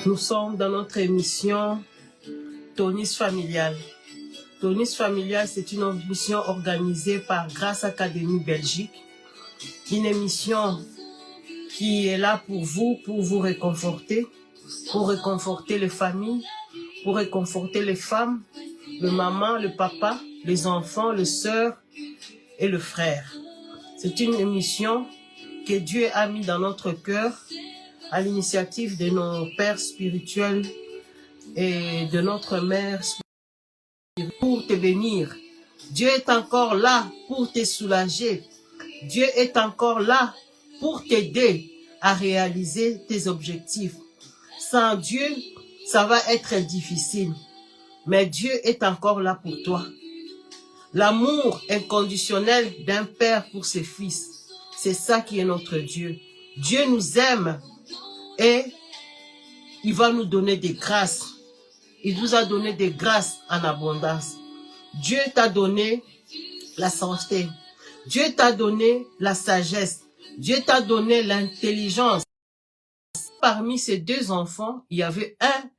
Nous sommes dans notre émission Tonus Familial. Tonus Familial, c'est une émission organisée par Grâce Académie Belgique. Une émission qui est là pour vous réconforter, pour réconforter les familles, pour réconforter les femmes, le maman, le papa, les enfants, les sœurs et le frère. C'est une émission que Dieu a mis dans notre cœur à l'initiative de nos pères spirituels et de notre mère spirituelle pour te bénir. Dieu est encore là pour te soulager. Dieu est encore là pour t'aider à réaliser tes objectifs. Sans Dieu, ça va être difficile. Mais Dieu est encore là pour toi. L'amour inconditionnel d'un père pour ses fils, c'est ça qui est notre Dieu. Dieu nous aime et il va nous donner des grâces. Il nous a donné des grâces en abondance. Dieu t'a donné la santé. Dieu t'a donné la sagesse. Dieu t'a donné l'intelligence. Parmi ces deux enfants, il y avait un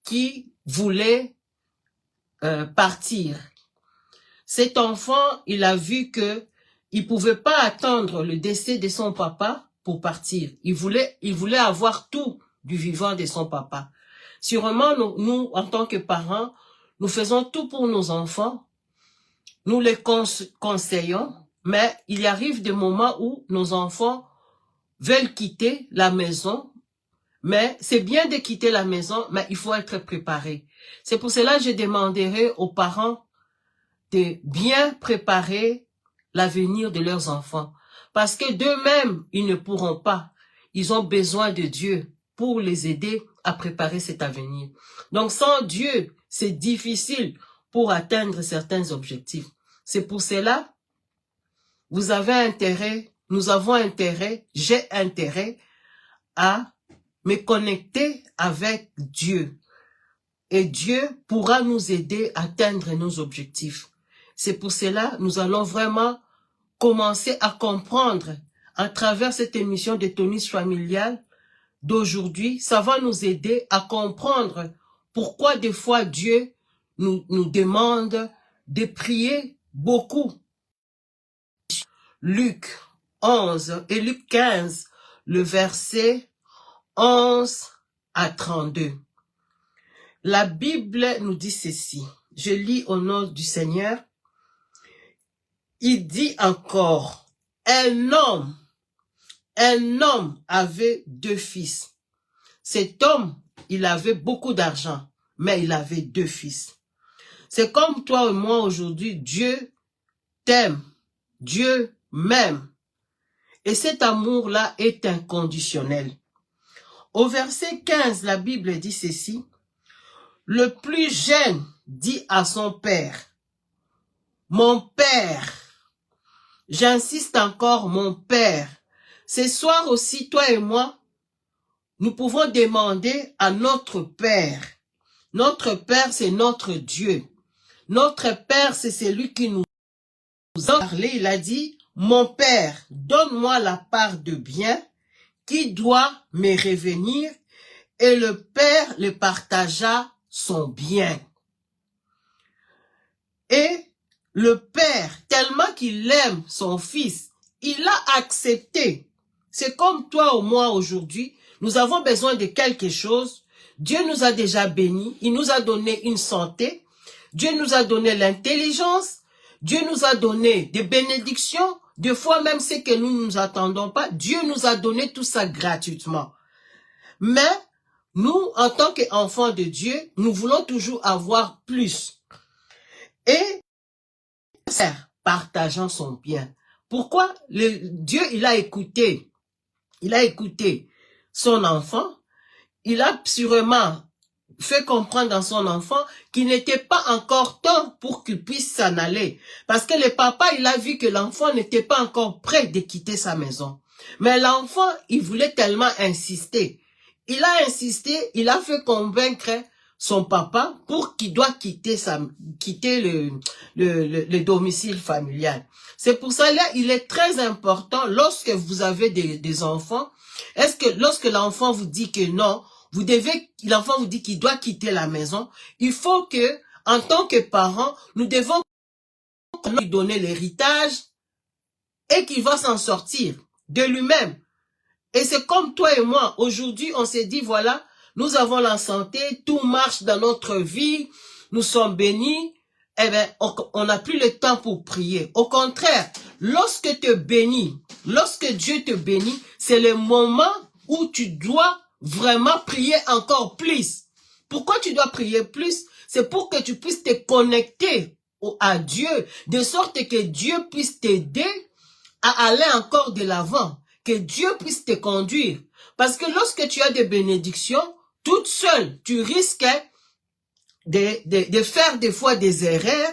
qui voulait partir. Cet enfant, il a vu que il pouvait pas attendre le décès de son papa pour partir. Il voulait avoir tout du vivant de son papa. Sûrement, nous, en tant que parents, nous faisons tout pour nos enfants. Nous les conseillons, mais il arrive des moments où nos enfants veulent quitter la maison. Mais c'est bien de quitter la maison, mais il faut être préparé. C'est pour cela que je demanderai aux parents de bien préparer l'avenir de leurs enfants. Parce que d'eux-mêmes, ils ne pourront pas. Ils ont besoin de Dieu pour les aider à préparer cet avenir. Donc sans Dieu, c'est difficile pour atteindre certains objectifs. C'est pour cela, vous avez intérêt, nous avons intérêt, j'ai intérêt à me connecter avec Dieu. Et Dieu pourra nous aider à atteindre nos objectifs. C'est pour cela, nous allons vraiment commencer à comprendre à travers cette émission de Tonus Familial d'aujourd'hui. Ça va nous aider à comprendre pourquoi des fois Dieu nous demande de prier beaucoup. Luc 11 et Luc 15, le verset 11 à 32. La Bible nous dit ceci. Je lis au nom du Seigneur. Il dit encore, un homme avait 2 fils. Cet homme, il avait beaucoup d'argent, mais il avait 2 fils. C'est comme toi et moi aujourd'hui, Dieu t'aime, Dieu m'aime. Et cet amour-là est inconditionnel. Au verset 15, la Bible dit ceci. Le plus jeune dit à son père, « Mon père », j'insiste encore, « mon père ». Ce soir aussi, toi et moi, nous pouvons demander à notre Père. Notre Père, c'est notre Dieu. Notre Père, c'est celui qui nous a parlé. Il a dit, « Mon Père, donne-moi la part de bien qui doit me revenir. » Et le Père le partagea son bien. Et le Père, tellement qu'il aime son fils, il a accepté. C'est comme toi ou moi aujourd'hui, nous avons besoin de quelque chose. Dieu nous a déjà bénis, il nous a donné une santé, Dieu nous a donné l'intelligence, Dieu nous a donné des bénédictions, des fois même ce que nous ne nous attendons pas, Dieu nous a donné tout ça gratuitement. Mais nous, en tant qu'enfants de Dieu, nous voulons toujours avoir plus. Et partageant son bien. Pourquoi? Dieu, il a écouté son enfant. Il a sûrement fait comprendre à son enfant qu'il n'était pas encore temps pour qu'il puisse s'en aller. Parce que le papa, il a vu que l'enfant n'était pas encore prêt de quitter sa maison. Mais l'enfant, il voulait tellement insister. Il a insisté, il a fait convaincre son papa pour qu'il doit quitter le domicile familial. C'est pour ça là, il est très important lorsque vous avez des enfants. Est-ce que lorsque l'enfant vous dit que non, l'enfant vous dit qu'il doit quitter la maison, il faut que, en tant que parents, nous devons lui donner l'héritage et qu'il va s'en sortir de lui-même. Et c'est comme toi et moi. Aujourd'hui, on s'est dit, voilà, nous avons la santé, tout marche dans notre vie, nous sommes bénis. Eh bien, on n'a plus le temps pour prier. Au contraire, lorsque Dieu te bénit, c'est le moment où tu dois vraiment prier encore plus. Pourquoi tu dois prier plus? C'est pour que tu puisses te connecter à Dieu, de sorte que Dieu puisse t'aider à aller encore de l'avant, que Dieu puisse te conduire. Parce que lorsque tu as des bénédictions, toute seule, tu risques de faire des fois des erreurs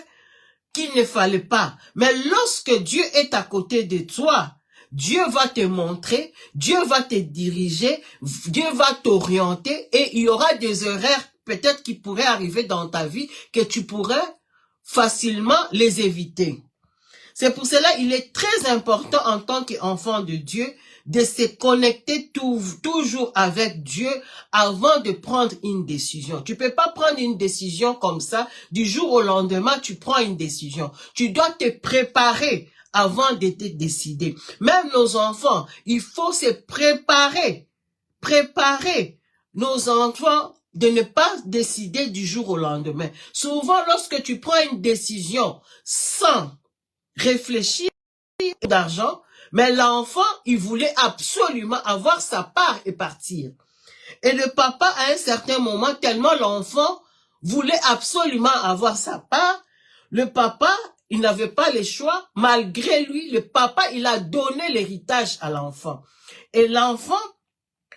qu'il ne fallait pas. Mais lorsque Dieu est à côté de toi, Dieu va te montrer, Dieu va te diriger, Dieu va t'orienter et il y aura des erreurs peut-être qui pourraient arriver dans ta vie que tu pourrais facilement les éviter. C'est pour cela il est très important en tant qu'enfant de Dieu de se connecter toujours avec Dieu avant de prendre une décision. Tu peux pas prendre une décision comme ça, du jour au lendemain, tu prends une décision. Tu dois te préparer avant de te décider. Même nos enfants, il faut se préparer. Préparer nos enfants de ne pas décider du jour au lendemain. Souvent, lorsque tu prends une décision sans réfléchir d'argent, mais l'enfant, il voulait absolument avoir sa part et partir. Et le papa, à un certain moment, tellement l'enfant voulait absolument avoir sa part, le papa, il n'avait pas le choix. Malgré lui, le papa, il a donné l'héritage à l'enfant. Et l'enfant,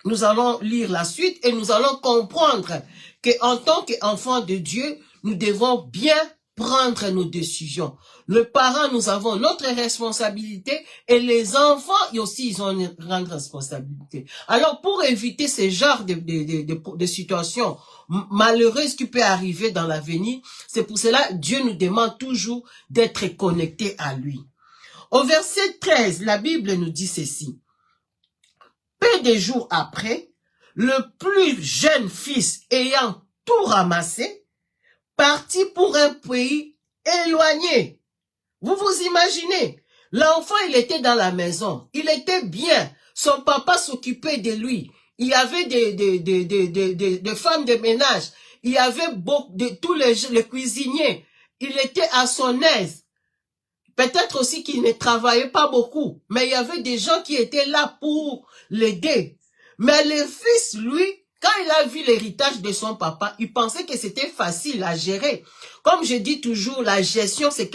nous allons lire la suite et nous allons comprendre qu'en tant qu'enfant de Dieu, nous devons bien prendre nos décisions. Le parent, nous avons notre responsabilité et les enfants aussi, ils ont une grande responsabilité. Alors, pour éviter ce genre de situations malheureuses qui peut arriver dans l'avenir, c'est pour cela Dieu nous demande toujours d'être connectés à lui. Au verset 13, la Bible nous dit ceci. Peu de jours après, le plus jeune fils ayant tout ramassé, partit pour un pays éloigné. Vous vous imaginez, l'enfant, il était dans la maison, il était bien, son papa s'occupait de lui, il y avait des femmes de ménage, il y avait tous les cuisiniers, il était à son aise. Peut-être aussi qu'il ne travaillait pas beaucoup, mais il y avait des gens qui étaient là pour l'aider. Mais le fils, lui, quand il a vu l'héritage de son papa, il pensait que c'était facile à gérer. Comme je dis toujours, la gestion, c'est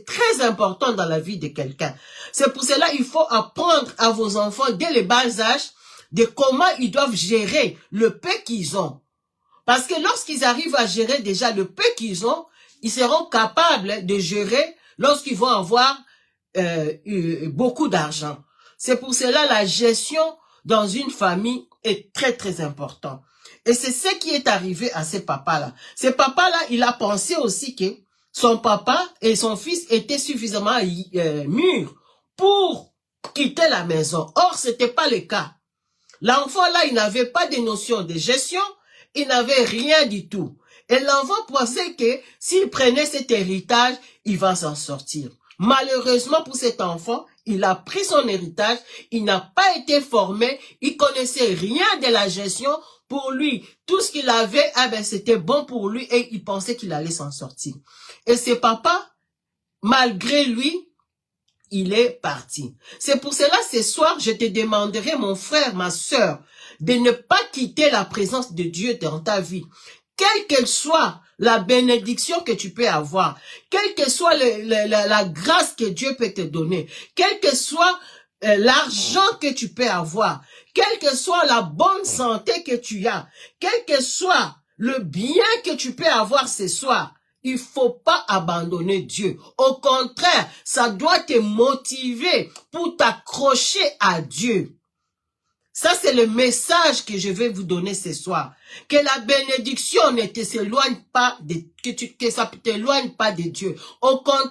très important dans la vie de quelqu'un. C'est pour cela qu'il faut apprendre à vos enfants, dès le bas âge, de comment ils doivent gérer le peu qu'ils ont. Parce que lorsqu'ils arrivent à gérer déjà le peu qu'ils ont, ils seront capables de gérer lorsqu'ils vont avoir beaucoup d'argent. C'est pour cela la gestion dans une famille est très très important. Et c'est ce qui est arrivé à ce papa-là. Ce papa-là, il a pensé aussi que son papa et son fils étaient suffisamment mûrs pour quitter la maison. Or, ce n'était pas le cas. L'enfant-là, il n'avait pas de notion de gestion, il n'avait rien du tout. Et l'enfant pensait que s'il prenait cet héritage, il va s'en sortir. Malheureusement pour cet enfant, il a pris son héritage, il n'a pas été formé, il connaissait rien de la gestion. Pour lui, tout ce qu'il avait, c'était bon pour lui et il pensait qu'il allait s'en sortir. Et ce papa, malgré lui, il est parti. C'est pour cela, ce soir, je te demanderai, mon frère, ma sœur, de ne pas quitter la présence de Dieu dans ta vie. Quelle qu'elle soit la bénédiction que tu peux avoir, quelle que soit la grâce que Dieu peut te donner, quel que soit l'argent que tu peux avoir, quelle que soit la bonne santé que tu as, quel que soit le bien que tu peux avoir ce soir, il faut pas abandonner Dieu. Au contraire, ça doit te motiver pour t'accrocher à Dieu. Ça, c'est le message que je vais vous donner ce soir. Que la bénédiction ne s'éloigne pas que ça ne t'éloigne pas de Dieu. Au contraire,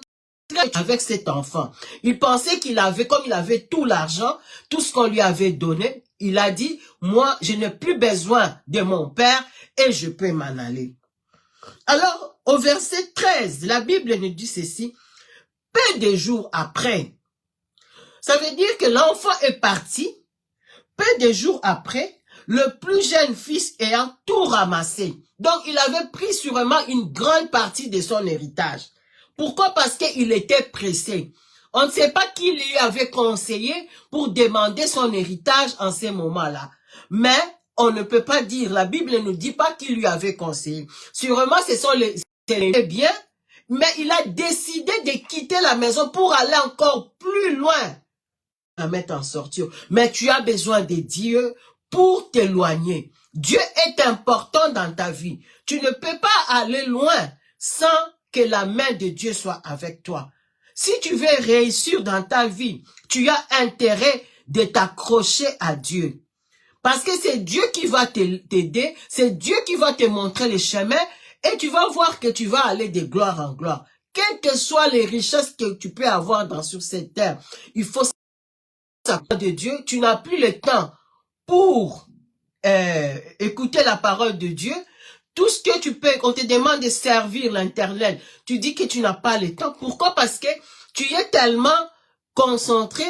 avec cet enfant, il pensait qu'il avait, comme il avait tout l'argent, tout ce qu'on lui avait donné, il a dit, moi, je n'ai plus besoin de mon père et je peux m'en aller. Alors, au verset 13, la Bible nous dit ceci, peu de jours après, ça veut dire que l'enfant est parti, peu de jours après, le plus jeune fils ayant tout ramassé. Donc, il avait pris sûrement une grande partie de son héritage. Pourquoi? Parce qu'il était pressé. On ne sait pas qui lui avait conseillé pour demander son héritage en ces moments-là. Mais on ne peut pas dire, la Bible ne nous dit pas qui lui avait conseillé. Sûrement, ce sont les biens, mais il a décidé de quitter la maison pour aller encore plus loin. À mettre en sortir. Mais tu as besoin de Dieu pour t'éloigner. Dieu est important dans ta vie. Tu ne peux pas aller loin sans que la main de Dieu soit avec toi. Si tu veux réussir dans ta vie, tu as intérêt de t'accrocher à Dieu. Parce que c'est Dieu qui va t'aider, c'est Dieu qui va te montrer le chemin et tu vas voir que tu vas aller de gloire en gloire. Quelles que soient les richesses que tu peux avoir sur cette terre, il faut de Dieu, tu n'as plus le temps pour écouter la parole de Dieu. Tout ce que tu peux, on te demande de servir l'internet, tu dis que tu n'as pas le temps. Pourquoi? Parce que tu es tellement concentré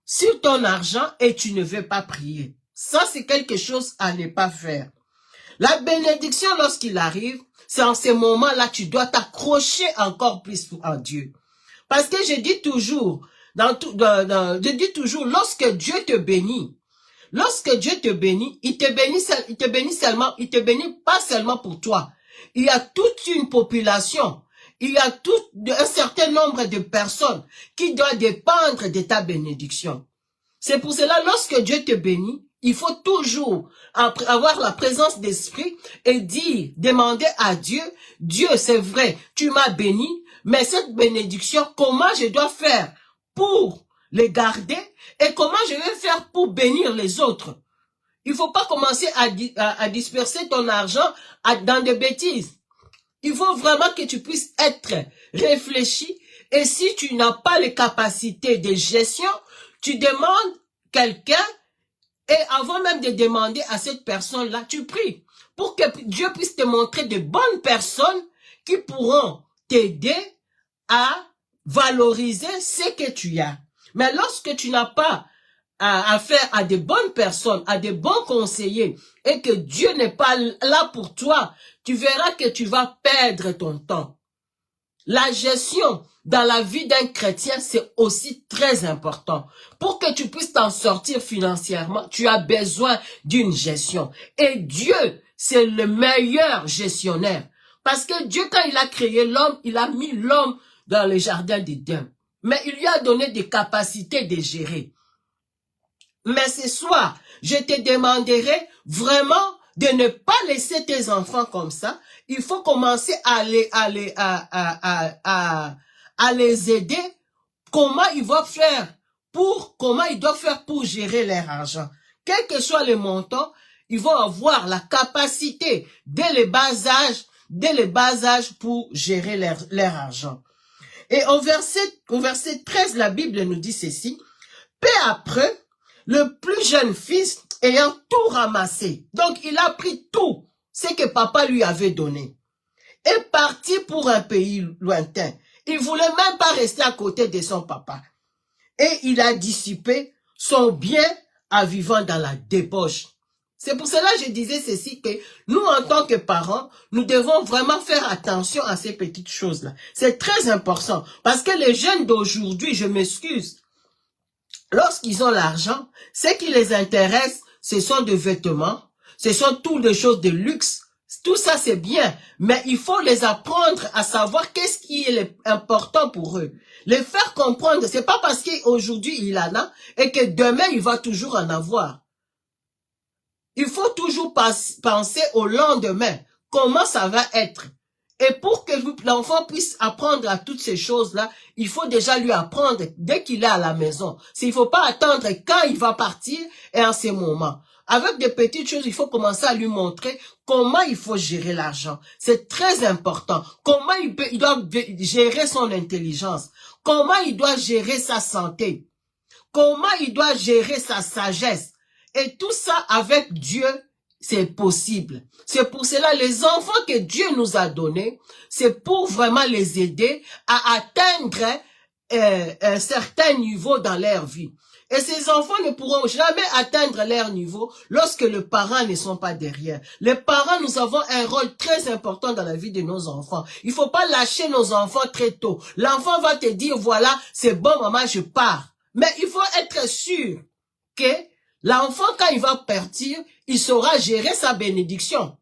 sur ton argent et tu ne veux pas prier. Ça, c'est quelque chose à ne pas faire. La bénédiction, lorsqu'il arrive, c'est en ces moments-là, tu dois t'accrocher encore plus à Dieu. Parce que je dis toujours, je dis toujours, lorsque Dieu te bénit, il te bénit pas seulement pour toi. Il y a toute une population, il y a un certain nombre de personnes qui doivent dépendre de ta bénédiction. C'est pour cela, lorsque Dieu te bénit, il faut toujours avoir la présence d'esprit et demander à Dieu, Dieu, c'est vrai, tu m'as béni, mais cette bénédiction, comment je dois faire pour les garder et comment je vais faire pour bénir les autres. Il ne faut pas commencer à disperser ton argent dans des bêtises. Il faut vraiment que tu puisses être réfléchi et si tu n'as pas les capacités de gestion, tu demandes quelqu'un et avant même de demander à cette personne-là, tu pries pour que Dieu puisse te montrer de bonnes personnes qui pourront t'aider à valoriser ce que tu as. Mais lorsque tu n'as pas affaire à de bonnes personnes, à de bons conseillers, et que Dieu n'est pas là pour toi, tu verras que tu vas perdre ton temps. La gestion dans la vie d'un chrétien, c'est aussi très important. Pour que tu puisses t'en sortir financièrement, tu as besoin d'une gestion. Et Dieu, c'est le meilleur gestionnaire. Parce que Dieu, quand il a créé l'homme, il a mis l'homme dans le jardin d'Éden. Mais il lui a donné des capacités de gérer. Mais ce soir, je te demanderai vraiment de ne pas laisser tes enfants comme ça. Il faut commencer à les aider. Comment ils doivent faire pour gérer leur argent. Quel que soit le montant, ils vont avoir la capacité dès le bas âge pour gérer leur argent. Et au verset 13, la Bible nous dit ceci. Peu après, le plus jeune fils ayant tout ramassé, donc il a pris tout ce que papa lui avait donné, est parti pour un pays lointain. Il voulait même pas rester à côté de son papa. Et il a dissipé son bien en vivant dans la débauche. C'est pour cela que je disais ceci, que nous, en tant que parents, nous devons vraiment faire attention à ces petites choses-là. C'est très important. Parce que les jeunes d'aujourd'hui, je m'excuse, lorsqu'ils ont l'argent, ce qui les intéresse, ce sont des vêtements, ce sont toutes des choses de luxe. Tout ça, c'est bien, mais il faut les apprendre à savoir qu'est-ce qui est important pour eux. Les faire comprendre, c'est pas parce qu'aujourd'hui il en a et que demain il va toujours en avoir. Il faut toujours penser au lendemain, comment ça va être. Et pour que l'enfant puisse apprendre à toutes ces choses-là, il faut déjà lui apprendre dès qu'il est à la maison. Il ne faut pas attendre quand il va partir et en ces moments. Avec des petites choses, il faut commencer à lui montrer comment il faut gérer l'argent. C'est très important. Comment il doit gérer son intelligence. Comment il doit gérer sa santé. Comment il doit gérer sa sagesse. Et tout ça avec Dieu, c'est possible. C'est pour cela, les enfants que Dieu nous a donnés, c'est pour vraiment les aider à atteindre un certain niveau dans leur vie. Et ces enfants ne pourront jamais atteindre leur niveau lorsque les parents ne sont pas derrière. Les parents, nous avons un rôle très important dans la vie de nos enfants. Il faut pas lâcher nos enfants très tôt. L'enfant va te dire, voilà, c'est bon, maman, je pars. Mais il faut être sûr que l'enfant, quand il va partir, il saura gérer sa bénédiction.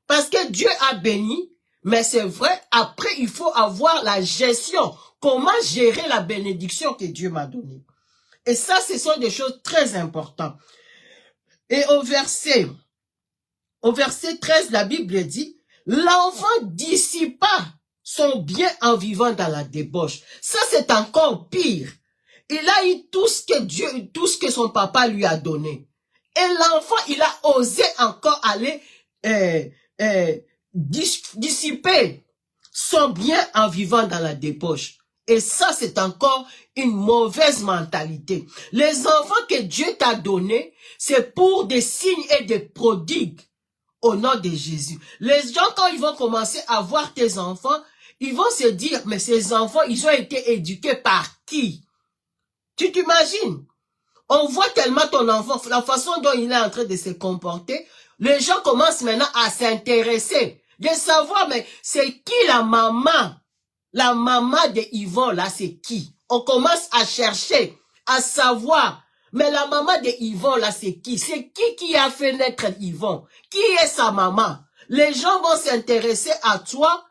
Parce que Dieu a béni, mais c'est vrai, après, il faut avoir la gestion. Comment gérer la bénédiction que Dieu m'a donnée. Et ça, ce sont des choses très importantes. Et au verset 13, la Bible dit, l'enfant dissipa son bien en vivant dans la débauche. Ça, c'est encore pire. Il a eu tout ce que son papa lui a donné. Et l'enfant, il a osé encore aller dissiper son bien en vivant dans la débauche. Et ça, c'est encore une mauvaise mentalité. Les enfants que Dieu t'a donnés, c'est pour des signes et des prodigues au nom de Jésus. Les gens, quand ils vont commencer à voir tes enfants, ils vont se dire, mais ces enfants, ils ont été éduqués par qui? Tu t'imagines? On voit tellement ton enfant, la façon dont il est en train de se comporter, les gens commencent maintenant à s'intéresser, de savoir, mais c'est qui la maman? La maman de Yvon, là, c'est qui? On commence à chercher, à savoir. Mais la maman de Yvon, là, c'est qui? C'est qui a fait naître Yvon? Qui est sa maman? Les gens vont s'intéresser à toi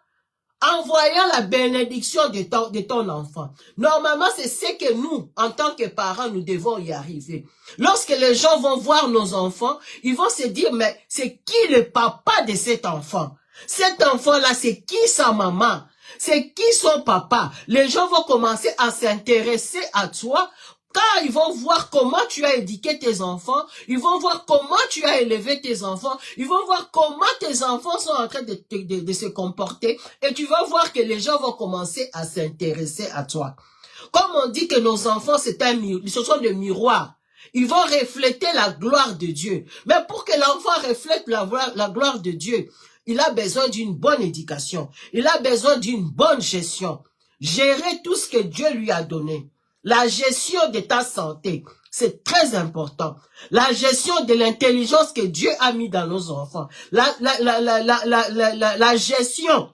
en voyant la bénédiction de ton enfant. Normalement, c'est ce que nous, en tant que parents, nous devons y arriver. Lorsque les gens vont voir nos enfants, ils vont se dire, mais c'est qui le papa de cet enfant? Cet enfant-là, c'est qui sa maman? C'est qui son papa? Les gens vont commencer à s'intéresser à toi car ils vont voir comment tu as éduqué tes enfants, ils vont voir comment tu as élevé tes enfants, ils vont voir comment tes enfants sont en train de se comporter et tu vas voir que les gens vont commencer à s'intéresser à toi. Comme on dit que nos enfants, ce sont des miroirs. Ils vont refléter la gloire de Dieu. Mais pour que l'enfant reflète la gloire de Dieu, il a besoin d'une bonne éducation. Il a besoin d'une bonne gestion. Gérer tout ce que Dieu lui a donné. La gestion de ta santé, c'est très important. La gestion de l'intelligence que Dieu a mis dans nos enfants. La gestion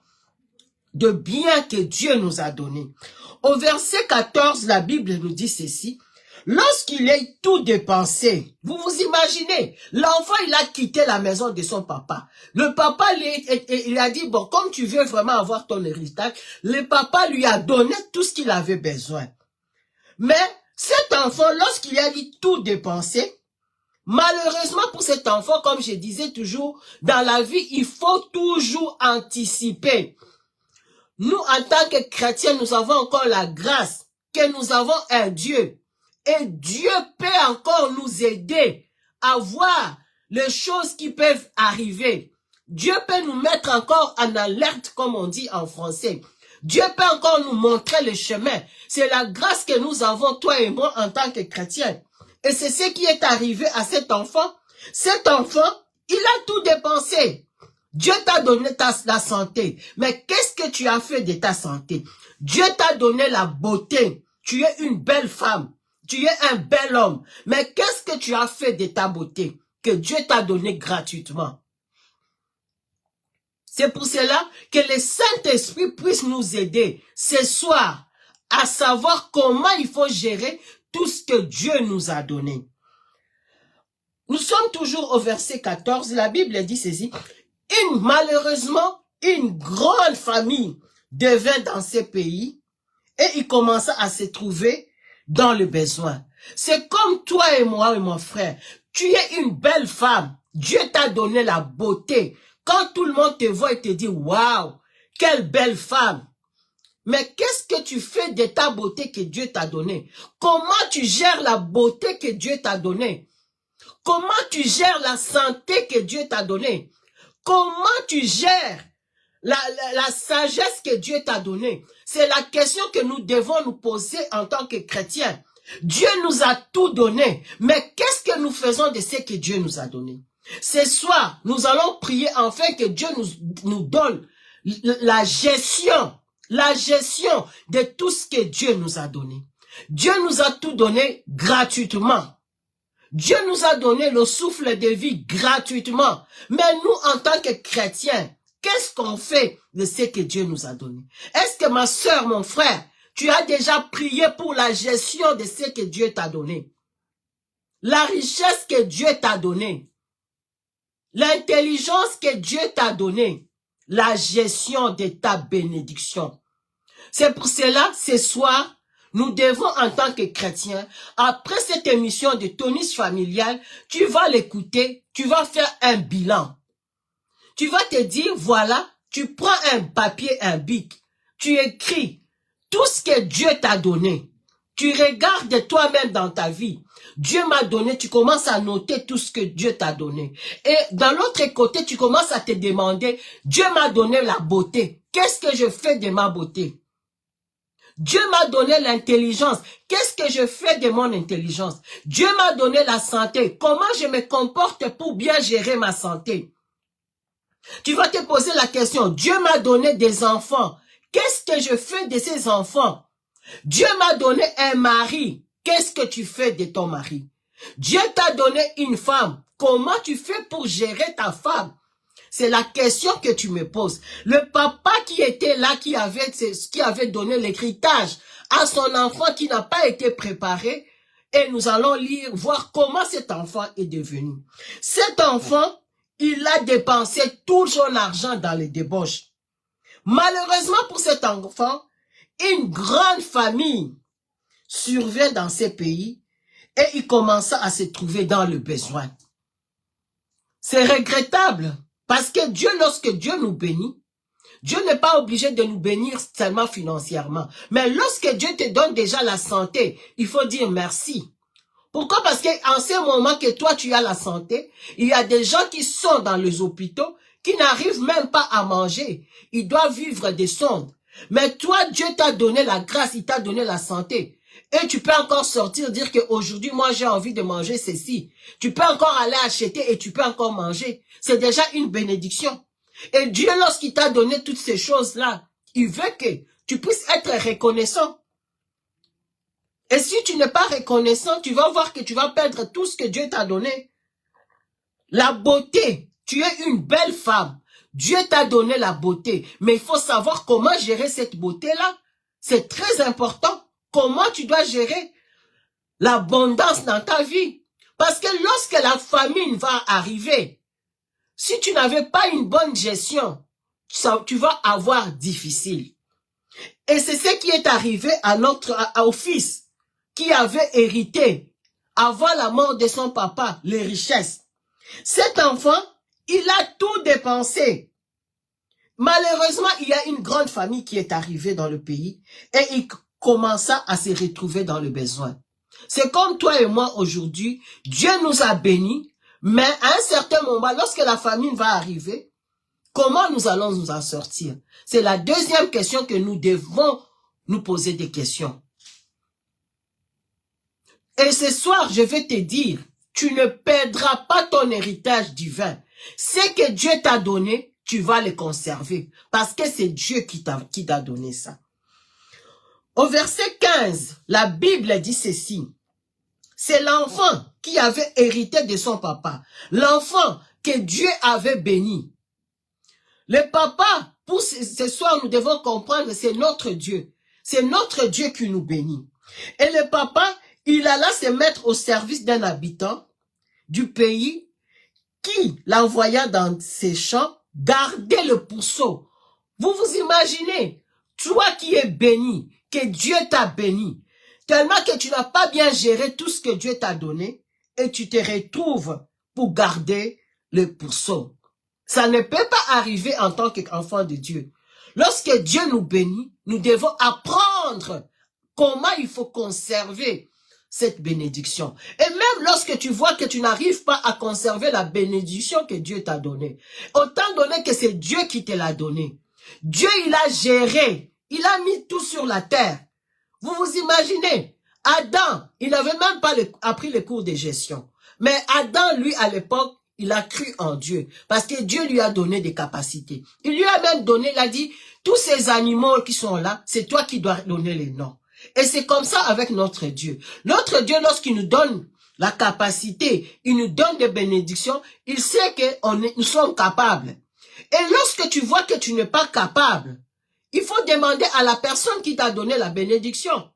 de biens que Dieu nous a donnés. Au verset 14, la Bible nous dit ceci. Lorsqu'il ait tout dépensé, vous vous imaginez, l'enfant il a quitté la maison de son papa. Le papa il a dit, bon, comme tu veux vraiment avoir ton héritage, le papa lui a donné tout ce qu'il avait besoin. Mais cet enfant, lorsqu'il a dit tout dépensé, malheureusement pour cet enfant, comme je disais toujours, dans la vie, il faut toujours anticiper. Nous, en tant que chrétiens, nous avons encore la grâce que nous avons un Dieu. Et Dieu peut encore nous aider à voir les choses qui peuvent arriver. Dieu peut nous mettre encore en alerte, comme on dit en français. Dieu peut encore nous montrer le chemin. C'est la grâce que nous avons, toi et moi, en tant que chrétiens. Et c'est ce qui est arrivé à cet enfant. Cet enfant, il a tout dépensé. Dieu t'a donné la santé. Mais qu'est-ce que tu as fait de ta santé? Dieu t'a donné la beauté. Tu es une belle femme. Tu es un bel homme. Mais qu'est-ce que tu as fait de ta beauté que Dieu t'a donné gratuitement? C'est pour cela que le Saint-Esprit puisse nous aider ce soir à savoir comment il faut gérer tout ce que Dieu nous a donné. Nous sommes toujours au verset 14. La Bible dit ceci. Malheureusement, une grande famille devint dans ces pays et il commença à se trouver dans le besoin. C'est comme toi et moi et mon frère. Tu es une belle femme. Dieu t'a donné la beauté. Quand tout le monde te voit et te dit, waouh, quelle belle femme. Mais qu'est-ce que tu fais de ta beauté que Dieu t'a donnée? Comment tu gères la beauté que Dieu t'a donnée? Comment tu gères la santé que Dieu t'a donnée? Comment tu gères la sagesse que Dieu t'a donnée? C'est la question que nous devons nous poser en tant que chrétiens. Dieu nous a tout donné. Mais qu'est-ce que nous faisons de ce que Dieu nous a donné? Ce soir, nous allons prier afin que Dieu nous donne la gestion de tout ce que Dieu nous a donné. Dieu nous a tout donné gratuitement. Dieu nous a donné le souffle de vie gratuitement. Mais nous, en tant que chrétiens, qu'est-ce qu'on fait de ce que Dieu nous a donné? Est-ce que ma soeur, mon frère, tu as déjà prié pour la gestion de ce que Dieu t'a donné? La richesse que Dieu t'a donnée. L'intelligence que Dieu t'a donnée. La gestion de ta bénédiction. C'est pour cela, ce soir, nous devons, en tant que chrétiens, après cette émission de tonus familial, tu vas l'écouter, tu vas faire un bilan. Tu vas te dire, voilà, tu prends un papier, un bic, tu écris tout ce que Dieu t'a donné. Tu regardes toi-même dans ta vie. Dieu m'a donné, tu commences à noter tout ce que Dieu t'a donné. Et dans l'autre côté, tu commences à te demander, Dieu m'a donné la beauté. Qu'est-ce que je fais de ma beauté? Dieu m'a donné l'intelligence. Qu'est-ce que je fais de mon intelligence? Dieu m'a donné la santé. Comment je me comporte pour bien gérer ma santé? Tu vas te poser la question. Dieu m'a donné des enfants. Qu'est-ce que je fais de ces enfants? Dieu m'a donné un mari. Qu'est-ce que tu fais de ton mari? Dieu t'a donné une femme. Comment tu fais pour gérer ta femme? C'est la question que tu me poses. Le papa qui était là, qui avait donné l'héritage à son enfant qui n'a pas été préparé, et nous allons lire, voir comment cet enfant est devenu. Cet enfant, il a dépensé tout son argent dans les débauches. Malheureusement pour cet enfant, une grande famille survient dans ces pays et il commença à se trouver dans le besoin. C'est regrettable. Parce que Dieu, lorsque Dieu nous bénit, Dieu n'est pas obligé de nous bénir seulement financièrement. Mais lorsque Dieu te donne déjà la santé, il faut dire merci. Pourquoi? Parce qu'en ce moment que toi tu as la santé, il y a des gens qui sont dans les hôpitaux, qui n'arrivent même pas à manger. Ils doivent vivre des sondes. Mais toi, Dieu t'a donné la grâce, il t'a donné la santé. Et tu peux encore sortir, dire qu'aujourd'hui, moi, j'ai envie de manger ceci. Tu peux encore aller acheter et tu peux encore manger. C'est déjà une bénédiction. Et Dieu, lorsqu'il t'a donné toutes ces choses-là, il veut que tu puisses être reconnaissant. Et si tu n'es pas reconnaissant, tu vas voir que tu vas perdre tout ce que Dieu t'a donné. La beauté. Tu es une belle femme. Dieu t'a donné la beauté. Mais il faut savoir comment gérer cette beauté-là. C'est très important. Comment tu dois gérer l'abondance dans ta vie. Parce que lorsque la famine va arriver, si tu n'avais pas une bonne gestion, tu vas avoir difficile. Et c'est ce qui est arrivé au fils qui avait hérité avant la mort de son papa, les richesses. Cet enfant, il a tout dépensé. Malheureusement, il y a une grande famille qui est arrivée dans le pays et il commença à se retrouver dans le besoin. C'est comme toi et moi aujourd'hui, Dieu nous a bénis, mais à un certain moment, lorsque la famine va arriver, comment nous allons nous en sortir? C'est la deuxième question que nous devons nous poser des questions. Et ce soir, je vais te dire, tu ne perdras pas ton héritage divin. Ce que Dieu t'a donné, tu vas le conserver. Parce que c'est Dieu qui t'a donné ça. Au verset 15, la Bible dit ceci. C'est l'enfant qui avait hérité de son papa. L'enfant que Dieu avait béni. Le papa, pour ce soir, nous devons comprendre, c'est notre Dieu. C'est notre Dieu qui nous bénit. Et le papa, il alla se mettre au service d'un habitant du pays qui l'envoya dans ses champs garder le pourceau. Vous vous imaginez, toi qui es béni, que Dieu t'a béni, tellement que tu n'as pas bien géré tout ce que Dieu t'a donné et tu te retrouves pour garder le pourceau. Ça ne peut pas arriver en tant qu'enfant de Dieu. Lorsque Dieu nous bénit, nous devons apprendre comment il faut conserver cette bénédiction. Et même lorsque tu vois que tu n'arrives pas à conserver la bénédiction que Dieu t'a donnée, autant donné que c'est Dieu qui te l'a donnée. Dieu, il a géré, il a mis tout sur la terre. Vous vous imaginez, Adam, il n'avait même pas appris les cours de gestion. Mais Adam, lui, à l'époque, il a cru en Dieu. Parce que Dieu lui a donné des capacités. Il lui a même donné, il a dit, tous ces animaux qui sont là, c'est toi qui dois donner les noms. Et c'est comme ça avec notre Dieu. Notre Dieu, lorsqu'il nous donne la capacité, il nous donne des bénédictions, il sait que nous sommes capables. Et lorsque tu vois que tu n'es pas capable, il faut demander à la personne qui t'a donné la bénédiction.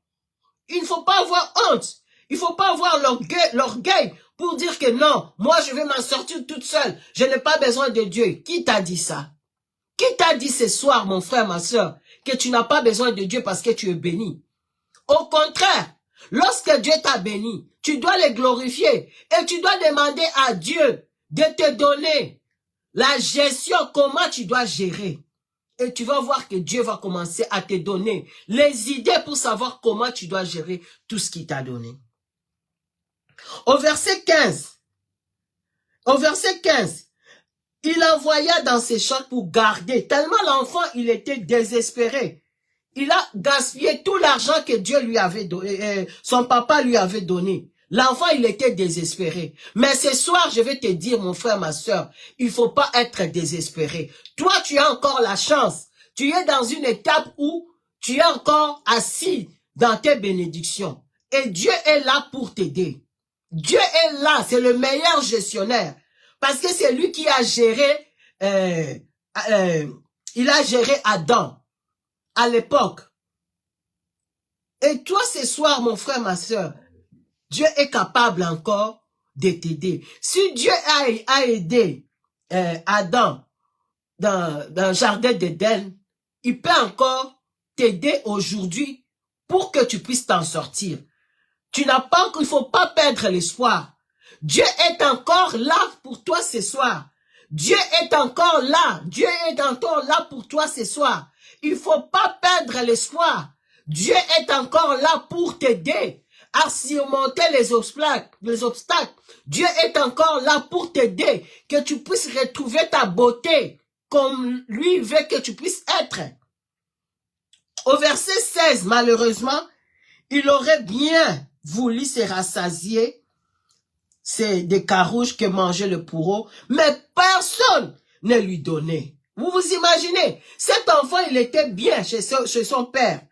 Il ne faut pas avoir honte. Il ne faut pas avoir l'orgueil pour dire que non, moi je vais m'en sortir toute seule. Je n'ai pas besoin de Dieu. Qui t'a dit ça? Qui t'a dit ce soir, mon frère, ma soeur, que tu n'as pas besoin de Dieu parce que tu es béni? Au contraire, lorsque Dieu t'a béni, tu dois le glorifier et tu dois demander à Dieu de te donner la gestion, comment tu dois gérer. Et tu vas voir que Dieu va commencer à te donner les idées pour savoir comment tu dois gérer tout ce qu'il t'a donné. Au verset 15, il envoya dans ses champs pour garder. Tellement l'enfant, il était désespéré. Il a gaspillé tout l'argent que Dieu lui avait donné, son papa lui avait donné. L'enfant, il était désespéré. Mais ce soir, je vais te dire, mon frère, ma soeur, il ne faut pas être désespéré. Toi, tu as encore la chance. Tu es dans une étape où tu es encore assis dans tes bénédictions. Et Dieu est là pour t'aider. Dieu est là, c'est le meilleur gestionnaire. Parce que c'est lui qui a géré, il a géré Adam à l'époque. Et toi, ce soir, mon frère, ma soeur, Dieu est capable encore de t'aider. Si Dieu a aidé Adam dans le jardin d'Éden, il peut encore t'aider aujourd'hui pour que tu puisses t'en sortir. Tu n'as pas, il ne faut pas perdre l'espoir. Dieu est encore là pour toi ce soir. Dieu est encore là. Dieu est encore là pour toi ce soir. Il ne faut pas perdre l'espoir. Dieu est encore là pour t'aider à surmonter les obstacles. Dieu est encore là pour t'aider, que tu puisses retrouver ta beauté comme lui veut que tu puisses être. Au verset 16, malheureusement, il aurait bien voulu se rassasier, c'est des carouges que mangeait le pourreau, mais personne ne lui donnait. Vous vous imaginez, cet enfant, il était bien chez son père.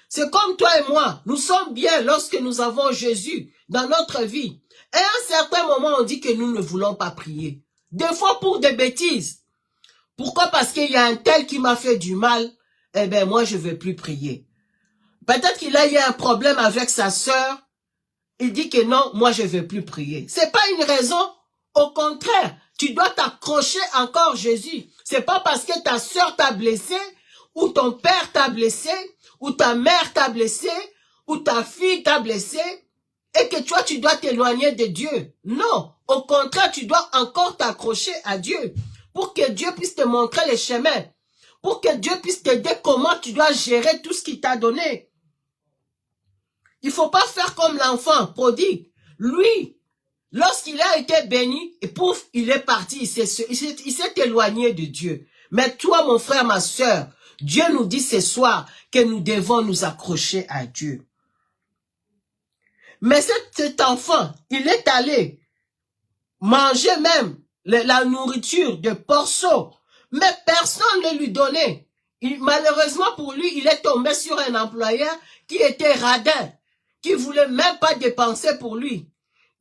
C'est comme toi et moi, nous sommes bien lorsque nous avons Jésus dans notre vie. Et à un certain moment, on dit que nous ne voulons pas prier. Des fois pour des bêtises. Pourquoi? Parce qu'il y a un tel qui m'a fait du mal, eh bien moi je ne vais plus prier. Peut-être qu'il a eu un problème avec sa sœur, il dit que non, moi je ne vais plus prier. C'est pas une raison, au contraire, tu dois t'accrocher encore Jésus. C'est pas parce que ta sœur t'a blessé, ou ton père t'a blessé, ou ta mère t'a blessé, ou ta fille t'a blessé, et que toi tu dois t'éloigner de Dieu. Non, au contraire, tu dois encore t'accrocher à Dieu, pour que Dieu puisse te montrer les chemins, pour que Dieu puisse t'aider comment tu dois gérer tout ce qu'il t'a donné. Il ne faut pas faire comme l'enfant prodigue. Lui, lorsqu'il a été béni, et pouf, il est parti, il s'est éloigné de Dieu. Mais toi, mon frère, ma soeur, Dieu nous dit ce soir que nous devons nous accrocher à Dieu. Mais cet enfant, il est allé manger même la nourriture de porceaux, mais personne ne lui donnait. Malheureusement pour lui, il est tombé sur un employeur qui était radin, qui ne voulait même pas dépenser pour lui.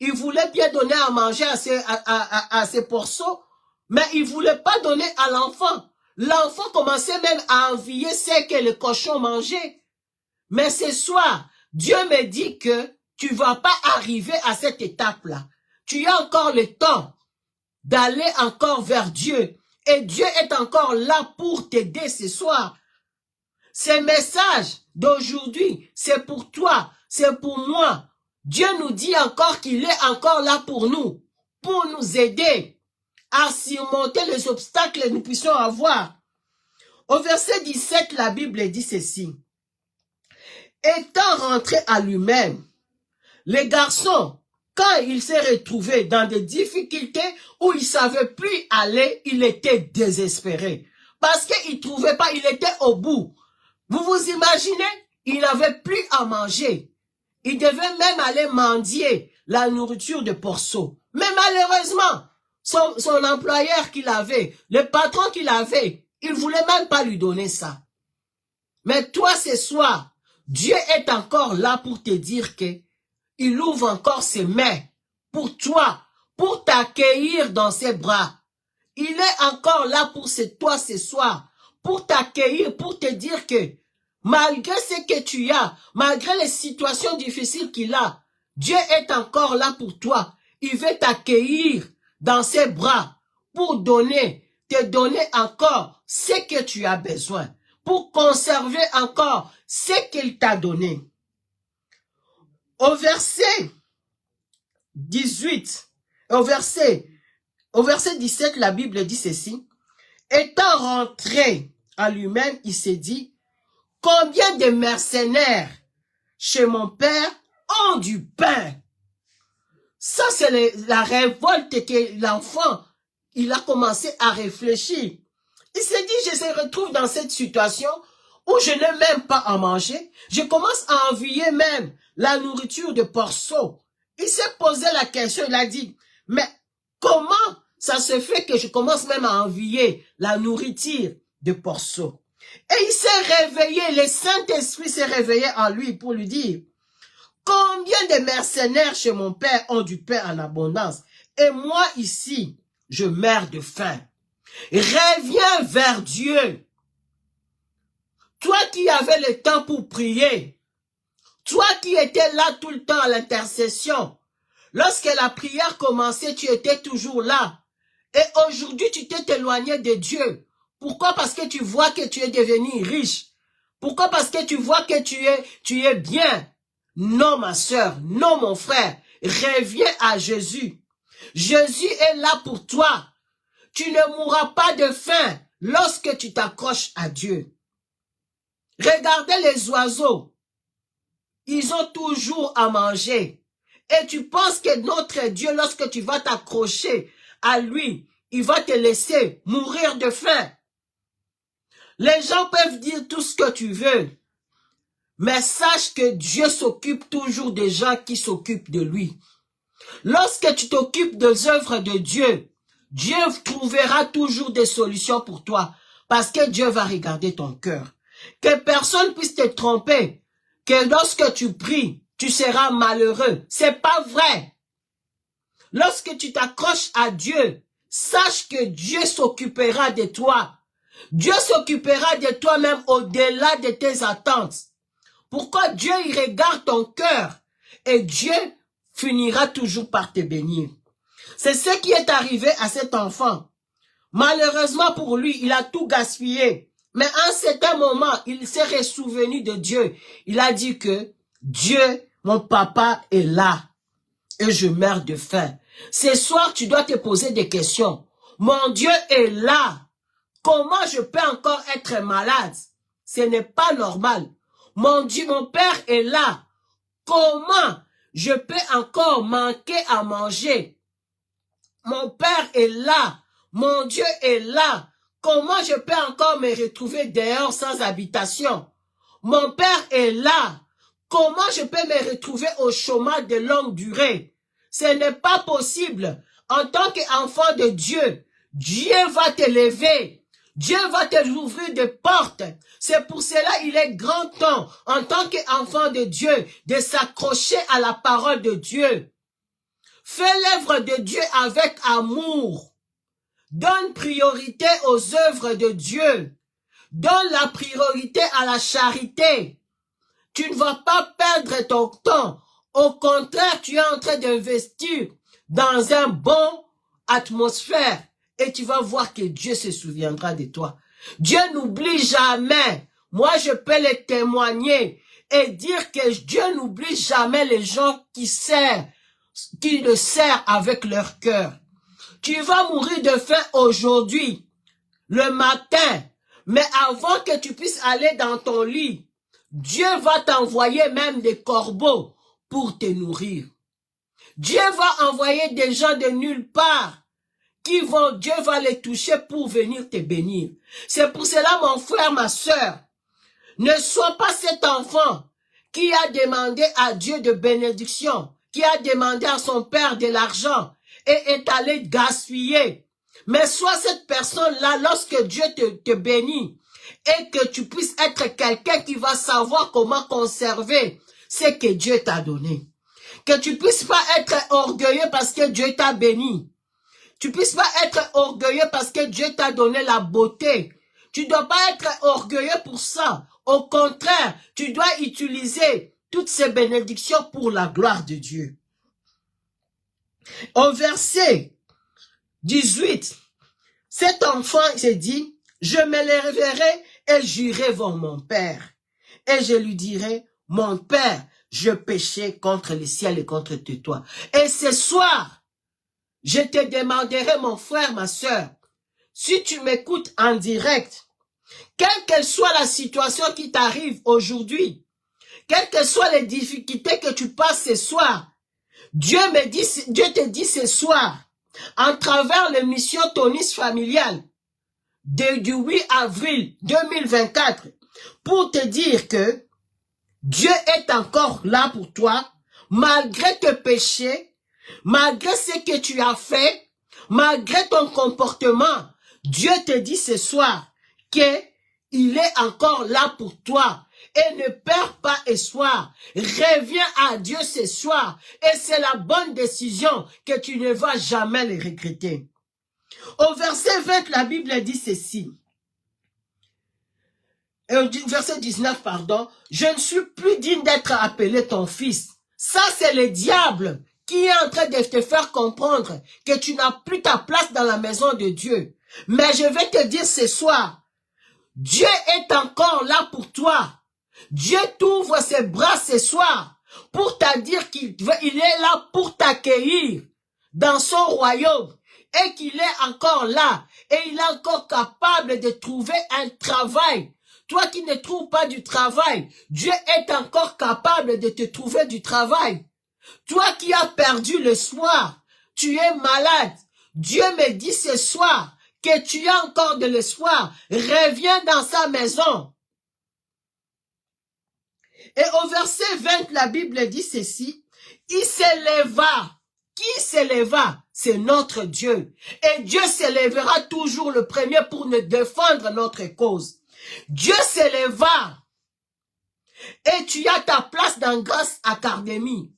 Il voulait bien donner à manger à ses porceaux, mais il ne voulait pas donner à l'enfant. L'enfant commençait même à envier ce que le cochon mangeait. Mais ce soir, Dieu me dit que tu ne vas pas arriver à cette étape-là. Tu as encore le temps d'aller encore vers Dieu. Et Dieu est encore là pour t'aider ce soir. Ces messages d'aujourd'hui, c'est pour toi, c'est pour moi. Dieu nous dit encore qu'il est encore là pour nous aider à surmonter les obstacles que nous puissions avoir. Au verset 17, la Bible dit ceci. Étant rentré à lui-même, les garçons, quand il s'est retrouvé dans des difficultés où il ne savait plus aller, il était désespéré. Parce qu'il ne trouvait pas, il était au bout. Vous vous imaginez, il n'avait plus à manger. Il devait même aller mendier la nourriture de Porceau. Mais malheureusement, son employeur qu'il avait, le patron qu'il avait, il ne voulait même pas lui donner ça. Mais toi, ce soir, Dieu est encore là pour te dire que il ouvre encore ses mains pour toi, pour t'accueillir dans ses bras. Il est encore là pour toi ce soir, pour t'accueillir, pour te dire que malgré ce que tu as, malgré les situations difficiles qu'il a, Dieu est encore là pour toi. Il veut t'accueillir dans ses bras pour te donner encore ce que tu as besoin, pour conserver encore ce qu'il t'a donné. Au verset 18, au verset 17, la Bible dit ceci. Étant rentré à lui-même, il s'est dit, combien de mercenaires chez mon père ont du pain? Ça, c'est la révolte que l'enfant, il a commencé à réfléchir. Il s'est dit, je se retrouve dans cette situation où je n'ai même pas à manger. Je commence à envier même la nourriture de Porceau. Il s'est posé la question, il a dit, mais comment ça se fait que je commence même à envier la nourriture de Porceau? Et il s'est réveillé, le Saint-Esprit s'est réveillé en lui pour lui dire, combien de mercenaires chez mon père ont du pain en abondance, et moi ici, je meurs de faim. Reviens vers Dieu. Toi qui avais le temps pour prier, toi qui étais là tout le temps à l'intercession, lorsque la prière commençait, tu étais toujours là. Et aujourd'hui, tu t'es éloigné de Dieu. Pourquoi? Parce que tu vois que tu es devenu riche. Pourquoi? Parce que tu vois que tu es bien. Non, ma soeur, non, mon frère, reviens à Jésus. Jésus est là pour toi. Tu ne mourras pas de faim lorsque tu t'accroches à Dieu. Regardez les oiseaux. Ils ont toujours à manger. Et tu penses que notre Dieu, lorsque tu vas t'accrocher à lui, il va te laisser mourir de faim. Les gens peuvent dire tout ce que tu veux. Mais sache que Dieu s'occupe toujours des gens qui s'occupent de lui. Lorsque tu t'occupes des œuvres de Dieu, Dieu trouvera toujours des solutions pour toi. Parce que Dieu va regarder ton cœur. Que personne puisse te tromper. Que lorsque tu pries, tu seras malheureux. C'est pas vrai. Lorsque tu t'accroches à Dieu, sache que Dieu s'occupera de toi. Dieu s'occupera de toi même au-delà de tes attentes. Pourquoi Dieu il regarde ton cœur et Dieu finira toujours par te bénir. C'est ce qui est arrivé à cet enfant. Malheureusement pour lui, il a tout gaspillé. Mais à un certain moment, il s'est ressouvenu de Dieu. Il a dit que Dieu, mon papa, est là et je meurs de faim. Ce soir, tu dois te poser des questions. Mon Dieu est là. Comment je peux encore être malade? Ce n'est pas normal. Mon Dieu, mon Père est là. Comment je peux encore manquer à manger? Mon Père est là. Mon Dieu est là. Comment je peux encore me retrouver dehors sans habitation? Mon Père est là. Comment je peux me retrouver au chômage de longue durée? Ce n'est pas possible. En tant qu'enfant de Dieu, Dieu va te lever. Dieu va te ouvrir des portes. C'est pour cela il est grand temps, en tant qu'enfant de Dieu, de s'accrocher à la parole de Dieu. Fais l'œuvre de Dieu avec amour. Donne priorité aux œuvres de Dieu. Donne la priorité à la charité. Tu ne vas pas perdre ton temps. Au contraire, tu es en train d'investir dans un bon atmosphère. Et tu vas voir que Dieu se souviendra de toi. Dieu n'oublie jamais. Moi, je peux le témoigner et dire que Dieu n'oublie jamais les gens qui le servent avec leur cœur. Tu vas mourir de faim aujourd'hui, le matin, mais avant que tu puisses aller dans ton lit, Dieu va t'envoyer même des corbeaux pour te nourrir. Dieu va envoyer des gens de nulle part. Dieu va les toucher pour venir te bénir. C'est pour cela, mon frère, ma soeur, ne sois pas cet enfant qui a demandé à Dieu de bénédiction, qui a demandé à son père de l'argent et est allé gaspiller. Mais sois cette personne-là lorsque Dieu te bénit et que tu puisses être quelqu'un qui va savoir comment conserver ce que Dieu t'a donné. Que tu puisses pas être orgueilleux parce que Dieu t'a béni. Tu puisses pas être orgueilleux parce que Dieu t'a donné la beauté. Tu dois pas être orgueilleux pour ça. Au contraire, tu dois utiliser toutes ces bénédictions pour la gloire de Dieu. Au verset 18, cet enfant s'est dit, je me lèverai et j'irai voir mon père. Et je lui dirai, mon père, je péchais contre le ciel et contre toi. Et ce soir, je te demanderai, mon frère, ma soeur, si tu m'écoutes en direct, quelle que soit la situation qui t'arrive aujourd'hui, quelles que soient les difficultés que tu passes ce soir, Dieu te dit ce soir, en travers l'émission Tonus Familial du 8 avril 2024, pour te dire que Dieu est encore là pour toi, malgré tes péchés, malgré ce que tu as fait, malgré ton comportement. Dieu te dit ce soir qu'il est encore là pour toi. Et ne perds pas espoir. Reviens à Dieu ce soir. Et c'est la bonne décision que tu ne vas jamais le regretter. Au verset 20, la Bible dit ceci. Verset 19, pardon. Je ne suis plus digne d'être appelé ton fils. Ça, c'est le diable qui est en train de te faire comprendre que tu n'as plus ta place dans la maison de Dieu. Mais je vais te dire ce soir, Dieu est encore là pour toi. Dieu t'ouvre ses bras ce soir pour te dire qu'il est là pour t'accueillir dans son royaume et qu'il est encore là et il est encore capable de trouver un travail. Toi qui ne trouves pas du travail, Dieu est encore capable de te trouver du travail. Toi qui as perdu l'espoir, tu es malade. Dieu me dit ce soir que tu as encore de l'espoir. Reviens dans sa maison. Et au verset 20, la Bible dit ceci. Il s'éleva. Qui s'éleva? C'est notre Dieu. Et Dieu s'élèvera toujours le premier pour nous défendre notre cause. Dieu s'éleva. Et tu as ta place dans Grâce Académie.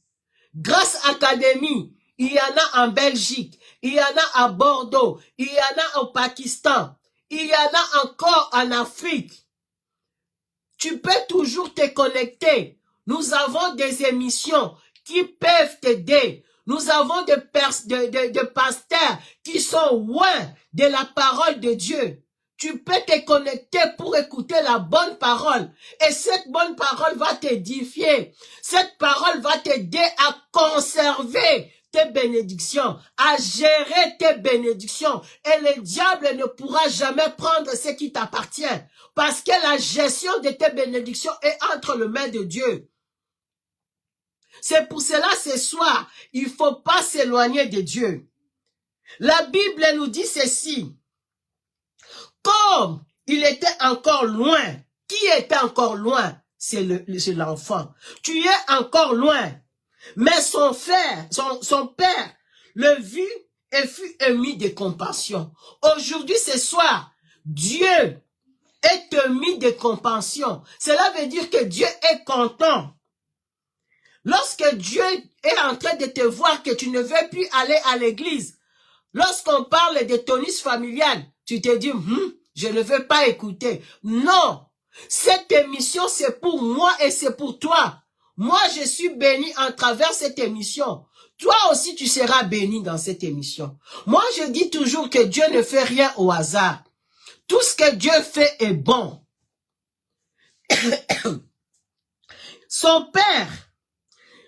Grâce Académie, il y en a en Belgique, il y en a à Bordeaux, il y en a au Pakistan, il y en a encore en Afrique. Tu peux toujours te connecter. Nous avons des émissions qui peuvent t'aider. Nous avons des pasteurs qui sont loin de la parole de Dieu. Tu peux te connecter pour écouter la bonne parole. Et cette bonne parole va t'édifier. Cette parole va t'aider à conserver tes bénédictions, à gérer tes bénédictions. Et le diable ne pourra jamais prendre ce qui t'appartient. Parce que la gestion de tes bénédictions est entre les mains de Dieu. C'est pour cela, ce soir, il ne faut pas s'éloigner de Dieu. La Bible nous dit ceci. Comme il était encore loin. Qui était encore loin? C'est l'enfant. Tu es encore loin. Mais son père, le vit et fut ému de compassion. Aujourd'hui, ce soir, Dieu est ému de compassion. Cela veut dire que Dieu est content. Lorsque Dieu est en train de te voir que tu ne veux plus aller à l'église, lorsqu'on parle de tonus familial, tu te dis, je ne veux pas écouter. Non, cette émission, c'est pour moi et c'est pour toi. Moi, je suis béni en travers cette émission. Toi aussi, tu seras béni dans cette émission. Moi, je dis toujours que Dieu ne fait rien au hasard. Tout ce que Dieu fait est bon. Son père,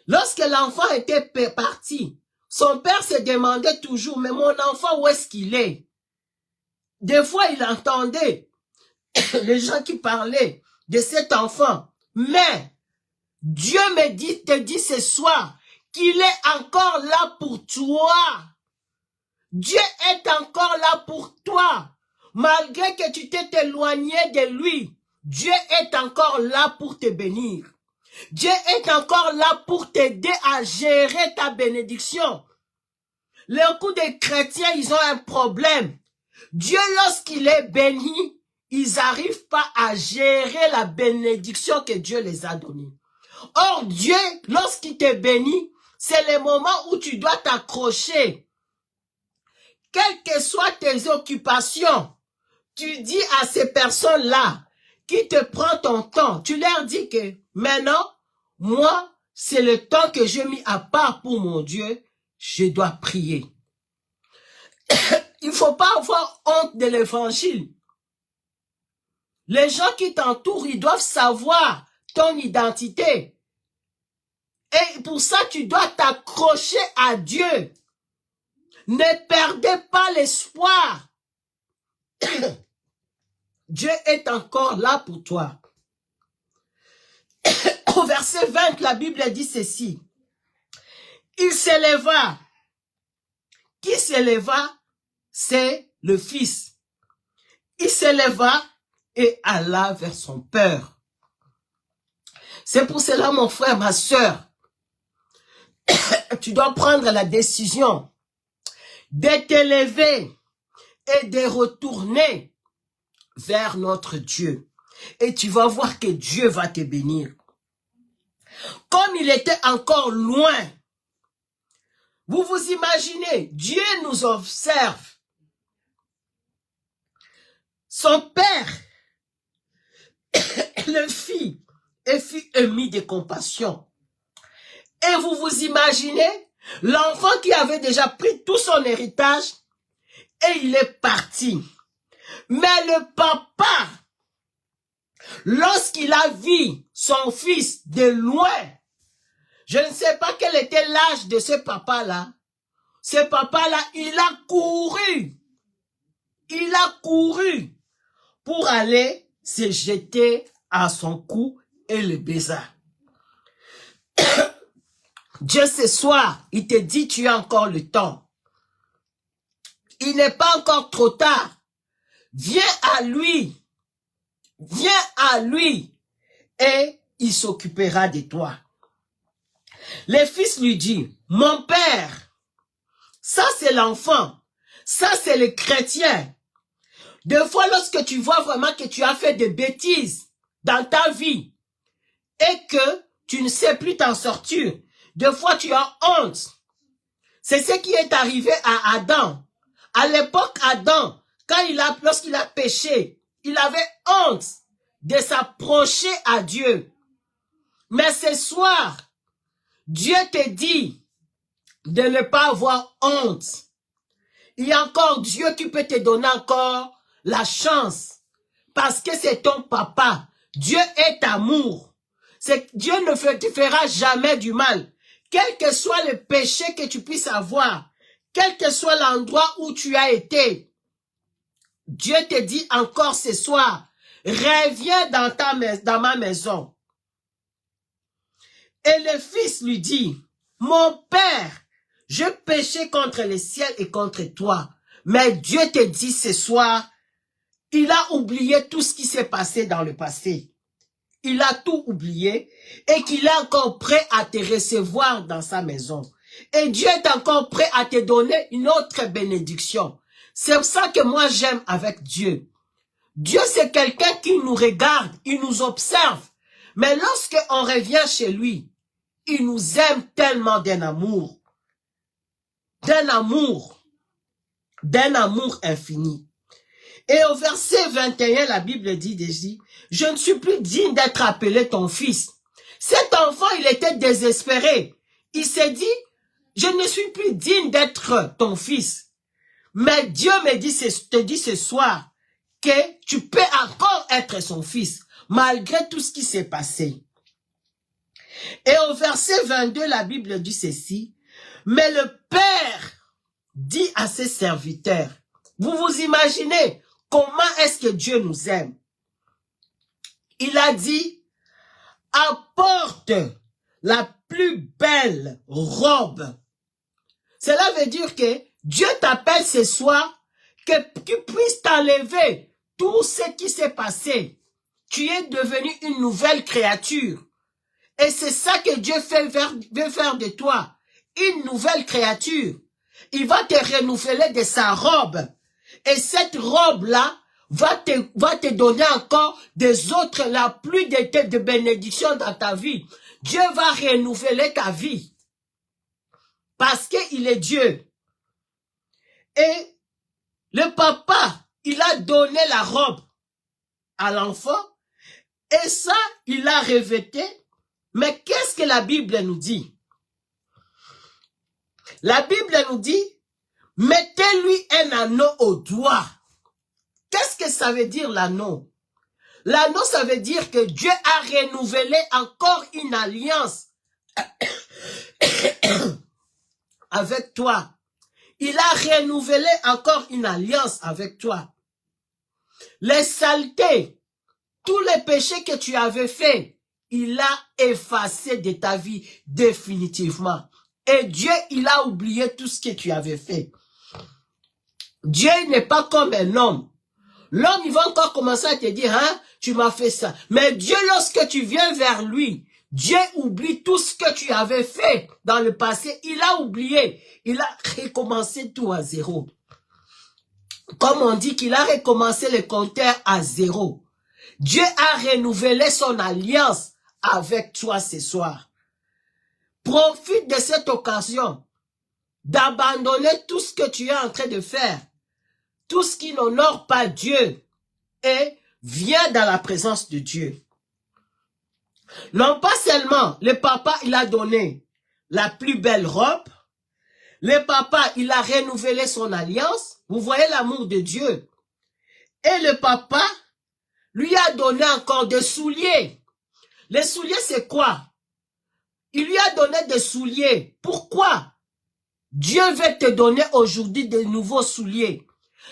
lorsque l'enfant était parti, son père se demandait toujours, mais mon enfant, où est-ce qu'il est? Des fois, il entendait les gens qui parlaient de cet enfant. Mais Dieu te dit ce soir qu'il est encore là pour toi. Dieu est encore là pour toi. Malgré que tu t'es éloigné de lui, Dieu est encore là pour te bénir. Dieu est encore là pour t'aider à gérer ta bénédiction. Le coup des chrétiens, ils ont un problème. Dieu, lorsqu'il est béni, ils n'arrivent pas à gérer la bénédiction que Dieu les a donnée. Or, Dieu, lorsqu'il te bénit, c'est le moment où tu dois t'accrocher. Quelles que soient tes occupations, tu dis à ces personnes-là qui te prennent ton temps, tu leur dis que maintenant, moi, c'est le temps que j'ai mis à part pour mon Dieu, je dois prier. Il ne faut pas avoir honte de l'évangile. Les gens qui t'entourent, ils doivent savoir ton identité. Et pour ça, tu dois t'accrocher à Dieu. Ne perdez pas l'espoir. Dieu est encore là pour toi. Au verset 20, la Bible dit ceci. Il s'éleva. Qui s'éleva? C'est le Fils. Il s'éleva et alla vers son Père. C'est pour cela, mon frère, ma sœur, tu dois prendre la décision de t'élever et de retourner vers notre Dieu. Et tu vas voir que Dieu va te bénir. Comme il était encore loin, vous vous imaginez, Dieu nous observe. Son père le fit et fut ému de compassion. Et vous vous imaginez, l'enfant qui avait déjà pris tout son héritage et il est parti. Mais le papa, lorsqu'il a vu son fils de loin, je ne sais pas quel était l'âge de ce papa-là. Ce papa-là, il a couru. Il a couru pour aller se jeter à son cou et le baisa. Dieu, ce soir, il te dit, tu as encore le temps. Il n'est pas encore trop tard. Viens à lui. Viens à lui. Et il s'occupera de toi. Le fils lui dit, mon père, ça c'est l'enfant. Ça c'est le chrétien. Des fois, lorsque tu vois vraiment que tu as fait des bêtises dans ta vie et que tu ne sais plus t'en sortir, des fois tu as honte. C'est ce qui est arrivé à Adam. À l'époque, Adam, lorsqu'il a péché, il avait honte de s'approcher à Dieu. Mais ce soir, Dieu te dit de ne pas avoir honte. Il y a encore Dieu qui peut te donner encore la chance. Parce que c'est ton papa. Dieu est amour. Dieu ne te fera jamais du mal. Quel que soit le péché que tu puisses avoir, quel que soit l'endroit où tu as été, Dieu te dit encore ce soir, reviens dans ma maison. Et le fils lui dit, mon père, je péchais contre le ciel et contre toi. Mais Dieu te dit ce soir, il a oublié tout ce qui s'est passé dans le passé. Il a tout oublié et qu'il est encore prêt à te recevoir dans sa maison. Et Dieu est encore prêt à te donner une autre bénédiction. C'est ça que moi j'aime avec Dieu. Dieu c'est quelqu'un qui nous regarde, il nous observe. Mais lorsque on revient chez lui, il nous aime tellement d'un amour infini. Et au verset 21, la Bible dit, je ne suis plus digne d'être appelé ton fils. Cet enfant, il était désespéré. Il s'est dit, je ne suis plus digne d'être ton fils. Mais Dieu te dit ce soir que tu peux encore être son fils, malgré tout ce qui s'est passé. Et au verset 22, la Bible dit ceci, mais le Père dit à ses serviteurs, vous vous imaginez comment est-ce que Dieu nous aime? Il a dit, apporte la plus belle robe. Cela veut dire que Dieu t'appelle ce soir, que tu puisses t'enlever tout ce qui s'est passé. Tu es devenu une nouvelle créature. Et c'est ça que Dieu veut faire de toi. Une nouvelle créature. Il va te renouveler de sa robe. Et cette robe-là va te donner encore des autres, la pluie de bénédictions dans ta vie. Dieu va renouveler ta vie. Parce qu'il est Dieu. Et le papa, il a donné la robe à l'enfant. Et ça, il l'a revêté. Mais qu'est-ce que la Bible nous dit? La Bible nous dit, mettez-lui un anneau au doigt. Qu'est-ce que ça veut dire l'anneau? L'anneau, ça veut dire que Dieu a renouvelé encore une alliance avec toi. Il a renouvelé encore une alliance avec toi. Les saletés, tous les péchés que tu avais faits, il a effacé de ta vie définitivement. Et Dieu, il a oublié tout ce que tu avais fait. Dieu n'est pas comme un homme. L'homme, il va encore commencer à te dire, hein, tu m'as fait ça. Mais Dieu, lorsque tu viens vers lui, Dieu oublie tout ce que tu avais fait dans le passé. Il a oublié. Il a recommencé tout à zéro. Comme on dit qu'il a recommencé le compteur à zéro. Dieu a renouvelé son alliance avec toi ce soir. Profite de cette occasion d'abandonner tout ce que tu es en train de faire, tout ce qui n'honore pas Dieu, et viens dans la présence de Dieu. Non pas seulement le papa, il a donné la plus belle robe, le papa, il a renouvelé son alliance, vous voyez l'amour de Dieu, et le papa lui a donné encore des souliers. Les souliers, c'est quoi? Il lui a donné des souliers. Pourquoi? Dieu veut te donner aujourd'hui de nouveaux souliers.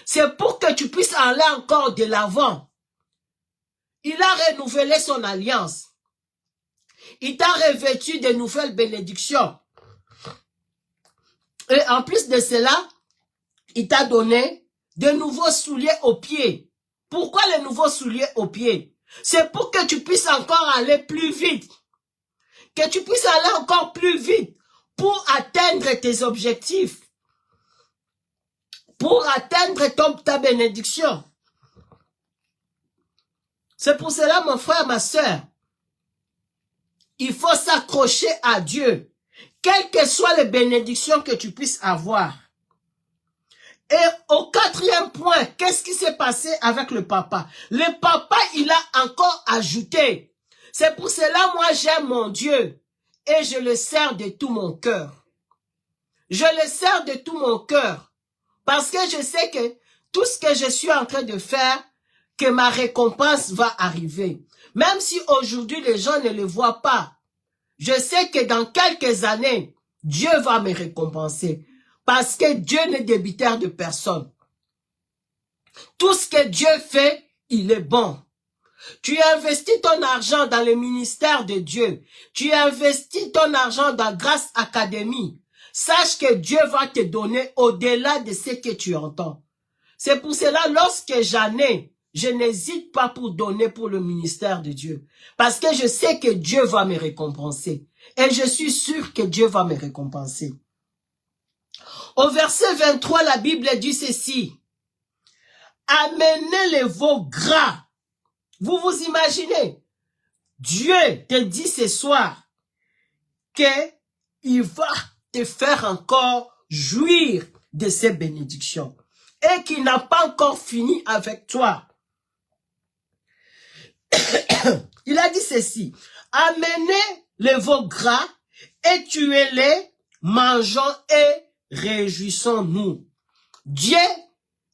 C'est pour que tu puisses aller encore de l'avant. Il a renouvelé son alliance. Il t'a revêtu de nouvelles bénédictions. Et en plus de cela, il t'a donné de nouveaux souliers aux pieds. Pourquoi les nouveaux souliers aux pieds? C'est pour que tu puisses encore aller plus vite. Que tu puisses aller encore plus vite pour atteindre tes objectifs. Pour atteindre ta bénédiction. C'est pour cela, mon frère, ma soeur, il faut s'accrocher à Dieu, quelles que soient les bénédictions que tu puisses avoir. Et au quatrième point, qu'est-ce qui s'est passé avec le papa? Le papa, il a encore ajouté. C'est pour cela, moi, j'aime mon Dieu et je le sers de tout mon cœur. Je le sers de tout mon cœur parce que je sais que tout ce que je suis en train de faire, que ma récompense va arriver. Même si aujourd'hui les gens ne le voient pas, je sais que dans quelques années, Dieu va me récompenser. Parce que Dieu n'est débiteur de personne. Tout ce que Dieu fait, il est bon. Tu investis ton argent dans le ministère de Dieu. Tu investis ton argent dans Grâce Académie. Sache que Dieu va te donner au-delà de ce que tu entends. C'est pour cela, lorsque j'en ai, je n'hésite pas pour donner pour le ministère de Dieu. Parce que je sais que Dieu va me récompenser. Et je suis sûr que Dieu va me récompenser. Au verset 23, la Bible dit ceci. Amenez les veaux gras. Vous vous imaginez? Dieu te dit ce soir qu'il va te faire encore jouir de ses bénédictions. Et qu'il n'a pas encore fini avec toi. Il a dit ceci. Amenez les veaux gras et tuez-les, mangeons et réjouissons-nous. Dieu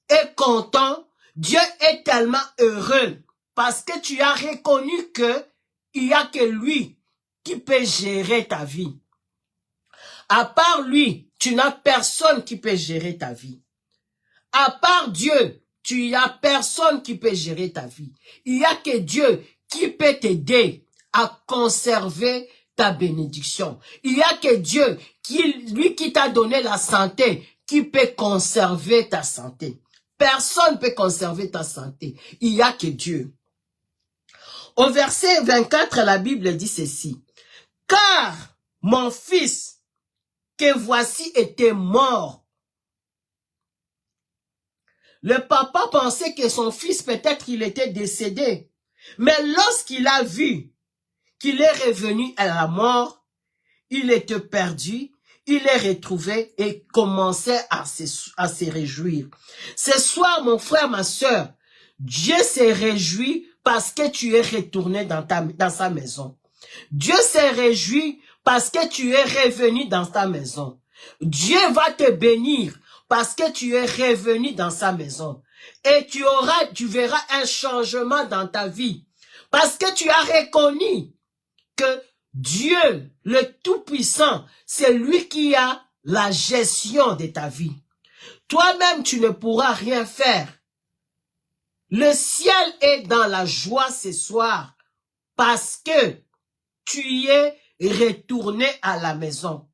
est content, Dieu est tellement heureux parce que tu as reconnu que il n'y a que lui qui peut gérer ta vie. À part lui, tu n'as personne qui peut gérer ta vie. À part Dieu, tu n'y as personne qui peut gérer ta vie. Il n'y a que Dieu qui peut t'aider à conserver ta bénédiction. Il n'y a que Dieu, lui qui t'a donné la santé, qui peut conserver ta santé. Personne ne peut conserver ta santé. Il n'y a que Dieu. Au verset 24, la Bible dit ceci. car mon fils, que voici, était mort. Le papa pensait que son fils, peut-être il était décédé. Mais lorsqu'il a vu qu'il est revenu à la mort, il était perdu, il est retrouvé et commençait à se réjouir. Ce soir, mon frère, ma soeur, Dieu s'est réjoui parce que tu es retourné dans sa maison. Dieu s'est réjoui parce que tu es revenu dans ta maison. Dieu va te bénir parce que tu es revenu dans sa maison. Et tu verras un changement dans ta vie. Parce que tu as reconnu que Dieu, le Tout-Puissant, c'est lui qui a la gestion de ta vie. Toi-même, tu ne pourras rien faire. Le ciel est dans la joie ce soir parce que tu es retourné à la maison.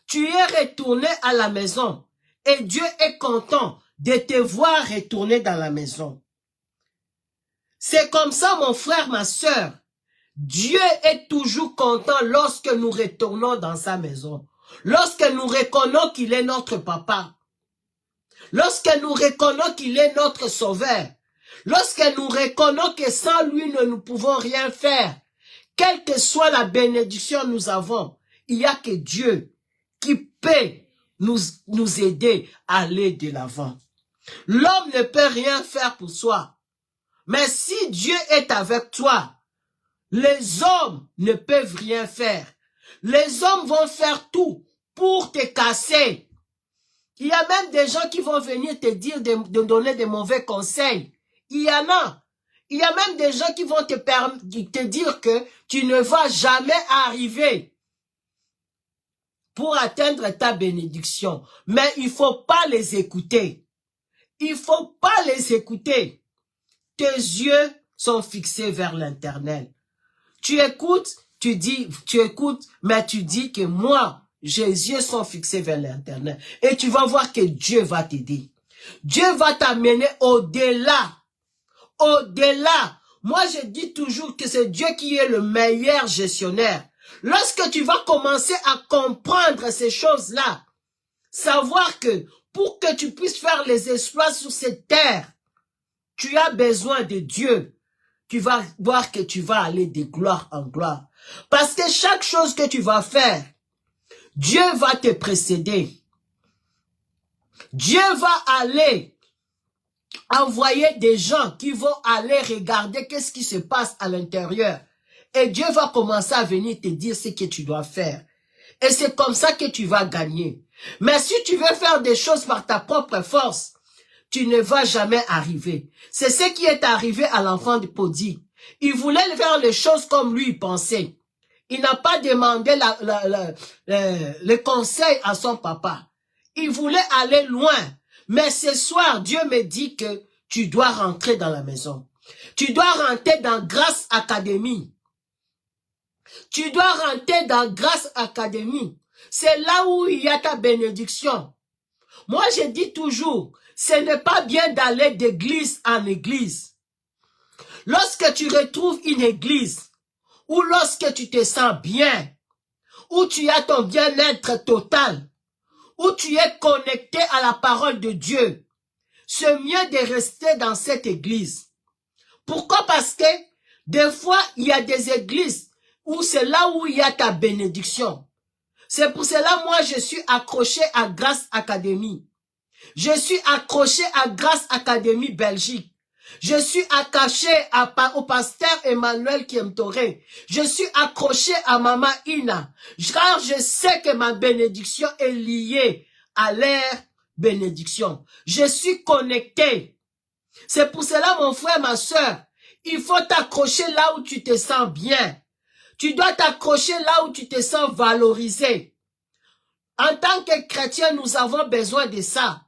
Tu es retourné à la maison et Dieu est content de te voir retourner dans la maison. C'est comme ça, mon frère, ma soeur. Dieu est toujours content lorsque nous retournons dans sa maison. Lorsque nous reconnaissons qu'il est notre papa. Lorsque nous reconnaissons qu'il est notre sauveur. Lorsque nous reconnaissons que sans lui, nous ne pouvons rien faire. Quelle que soit la bénédiction que nous avons, il n'y a que Dieu qui peut nous aider à aller de l'avant. L'homme ne peut rien faire pour soi. Mais si Dieu est avec toi, les hommes ne peuvent rien faire. Les hommes vont faire tout pour te casser. Il y a même des gens qui vont venir te dire de donner des mauvais conseils. Il y en a. Il y a même des gens qui vont te dire que tu ne vas jamais arriver pour atteindre ta bénédiction. Mais il ne faut pas les écouter. Il ne faut pas les écouter. Tes yeux sont fixés vers l'Éternel. Tu écoutes, mais tu dis que moi, mes yeux sont fixés vers l'Éternel. Et tu vas voir que Dieu va t'aider. Dieu va t'amener au-delà. Au-delà. Moi, je dis toujours que c'est Dieu qui est le meilleur gestionnaire. Lorsque tu vas commencer à comprendre ces choses-là, savoir que pour que tu puisses faire les exploits sur cette terre, tu as besoin de Dieu. Tu vas voir que tu vas aller de gloire en gloire. Parce que chaque chose que tu vas faire, Dieu va te précéder. Dieu va aller envoyer des gens qui vont aller regarder qu'est-ce qui se passe à l'intérieur. Et Dieu va commencer à venir te dire ce que tu dois faire. Et c'est comme ça que tu vas gagner. Mais si tu veux faire des choses par ta propre force, tu ne vas jamais arriver. C'est ce qui est arrivé à l'enfant de Podi. Il voulait faire les choses comme lui pensait. Il n'a pas demandé le conseil à son papa. Il voulait aller loin. Mais ce soir, Dieu me dit que tu dois rentrer dans la maison. Tu dois rentrer dans Grâce Academy. Tu dois rentrer dans Grâce Academy. C'est là où il y a ta bénédiction. Moi, je dis toujours, ce n'est pas bien d'aller d'église en église. Lorsque tu retrouves une église, ou lorsque tu te sens bien, où tu as ton bien-être total, où tu es connecté à la parole de Dieu, c'est mieux de rester dans cette église. Pourquoi? Parce que des fois, il y a des églises où c'est là où il y a ta bénédiction. C'est pour cela, moi, je suis accroché à Grâce Academy. Je suis accroché à Grâce Academy Belgique. Je suis attaché au pasteur Emmanuel Kiemtoré. Je suis accroché à Maman Ina. Car je sais que ma bénédiction est liée à leur bénédiction. Je suis connecté. C'est pour cela, mon frère, ma soeur, il faut t'accrocher là où tu te sens bien. Tu dois t'accrocher là où tu te sens valorisé. En tant que chrétien, nous avons besoin de ça.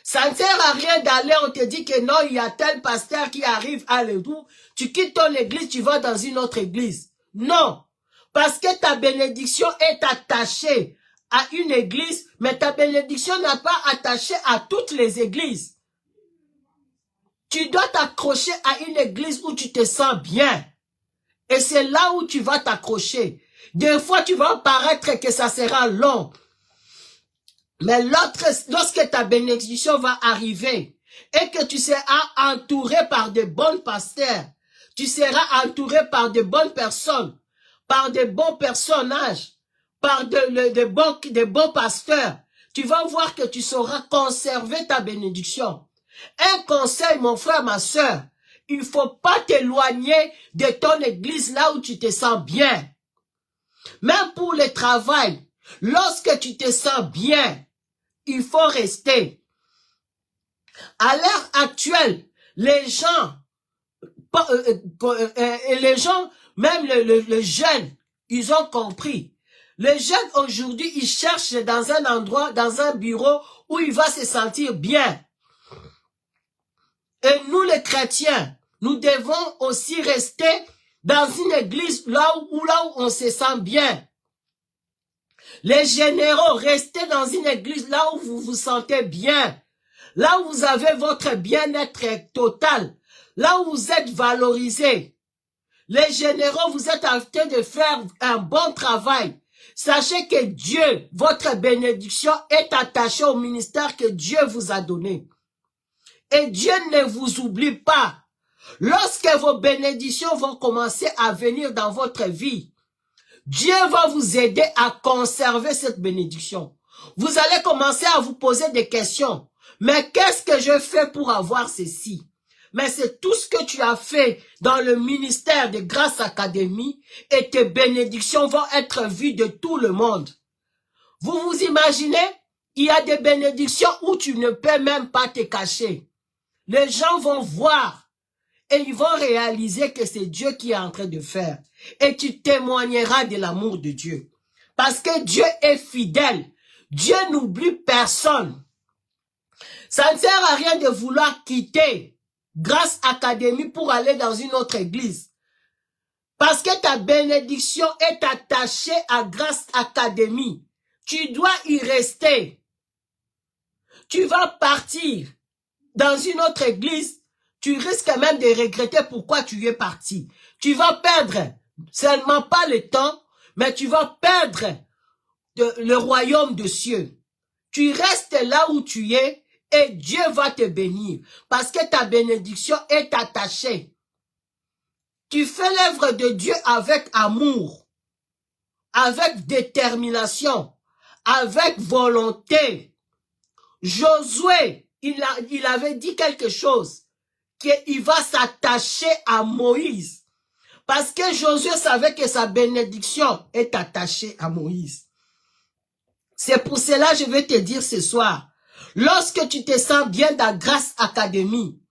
Ça ne sert à rien d'aller, on te dit que non, il y a tel pasteur qui arrive à l'église. Tu quittes ton église, tu vas dans une autre église. Non, parce que ta bénédiction est attachée à une église, mais ta bénédiction n'est pas attachée à toutes les églises. Tu dois t'accrocher à une église où tu te sens bien. Et c'est là où tu vas t'accrocher. Des fois, tu vas paraître que ça sera long. Mais lorsque ta bénédiction va arriver et que tu seras entouré par de bons pasteurs, tu seras entouré par de bonnes personnes, par de bons personnages, par de bons pasteurs, tu vas voir que tu sauras conserver ta bénédiction. Un conseil, mon frère, ma soeur, il ne faut pas t'éloigner de ton église là où tu te sens bien. Même pour le travail, lorsque tu te sens bien, il faut rester. À l'heure actuelle, les gens, même les jeunes, ils ont compris. Les jeunes aujourd'hui, ils cherchent dans un endroit, dans un bureau où il va se sentir bien. Et nous les chrétiens, nous devons aussi rester dans une église là où on se sent bien. Les généraux, restez dans une église là où vous vous sentez bien. Là où vous avez votre bien-être total. Là où vous êtes valorisés. Les généraux, vous êtes en train de faire un bon travail. Sachez que Dieu, votre bénédiction est attachée au ministère que Dieu vous a donné. Et Dieu ne vous oublie pas. Lorsque vos bénédictions vont commencer à venir dans votre vie, Dieu va vous aider à conserver cette bénédiction. Vous allez commencer à vous poser des questions. Mais qu'est-ce que je fais pour avoir ceci? Mais c'est tout ce que tu as fait dans le ministère de Grâce Académie et tes bénédictions vont être vues de tout le monde. Vous vous imaginez? Il y a des bénédictions où tu ne peux même pas te cacher. Les gens vont voir et ils vont réaliser que c'est Dieu qui est en train de faire. Et tu témoigneras de l'amour de Dieu. Parce que Dieu est fidèle. Dieu n'oublie personne. Ça ne sert à rien de vouloir quitter Grâce Académie pour aller dans une autre église. Parce que ta bénédiction est attachée à Grâce Académie. Tu dois y rester. Tu vas partir dans une autre église. Tu risques même de regretter pourquoi tu es parti. Tu vas perdre seulement pas le temps, mais tu vas perdre le royaume des cieux. Tu restes là où tu es et Dieu va te bénir parce que ta bénédiction est attachée. Tu fais l'œuvre de Dieu avec amour, avec détermination, avec volonté. Josué, il avait dit quelque chose, qu'il va s'attacher à Moïse. Parce que Josué savait que sa bénédiction est attachée à Moïse. C'est pour cela que je vais te dire ce soir, lorsque tu te sens bien dans Grâce Académie,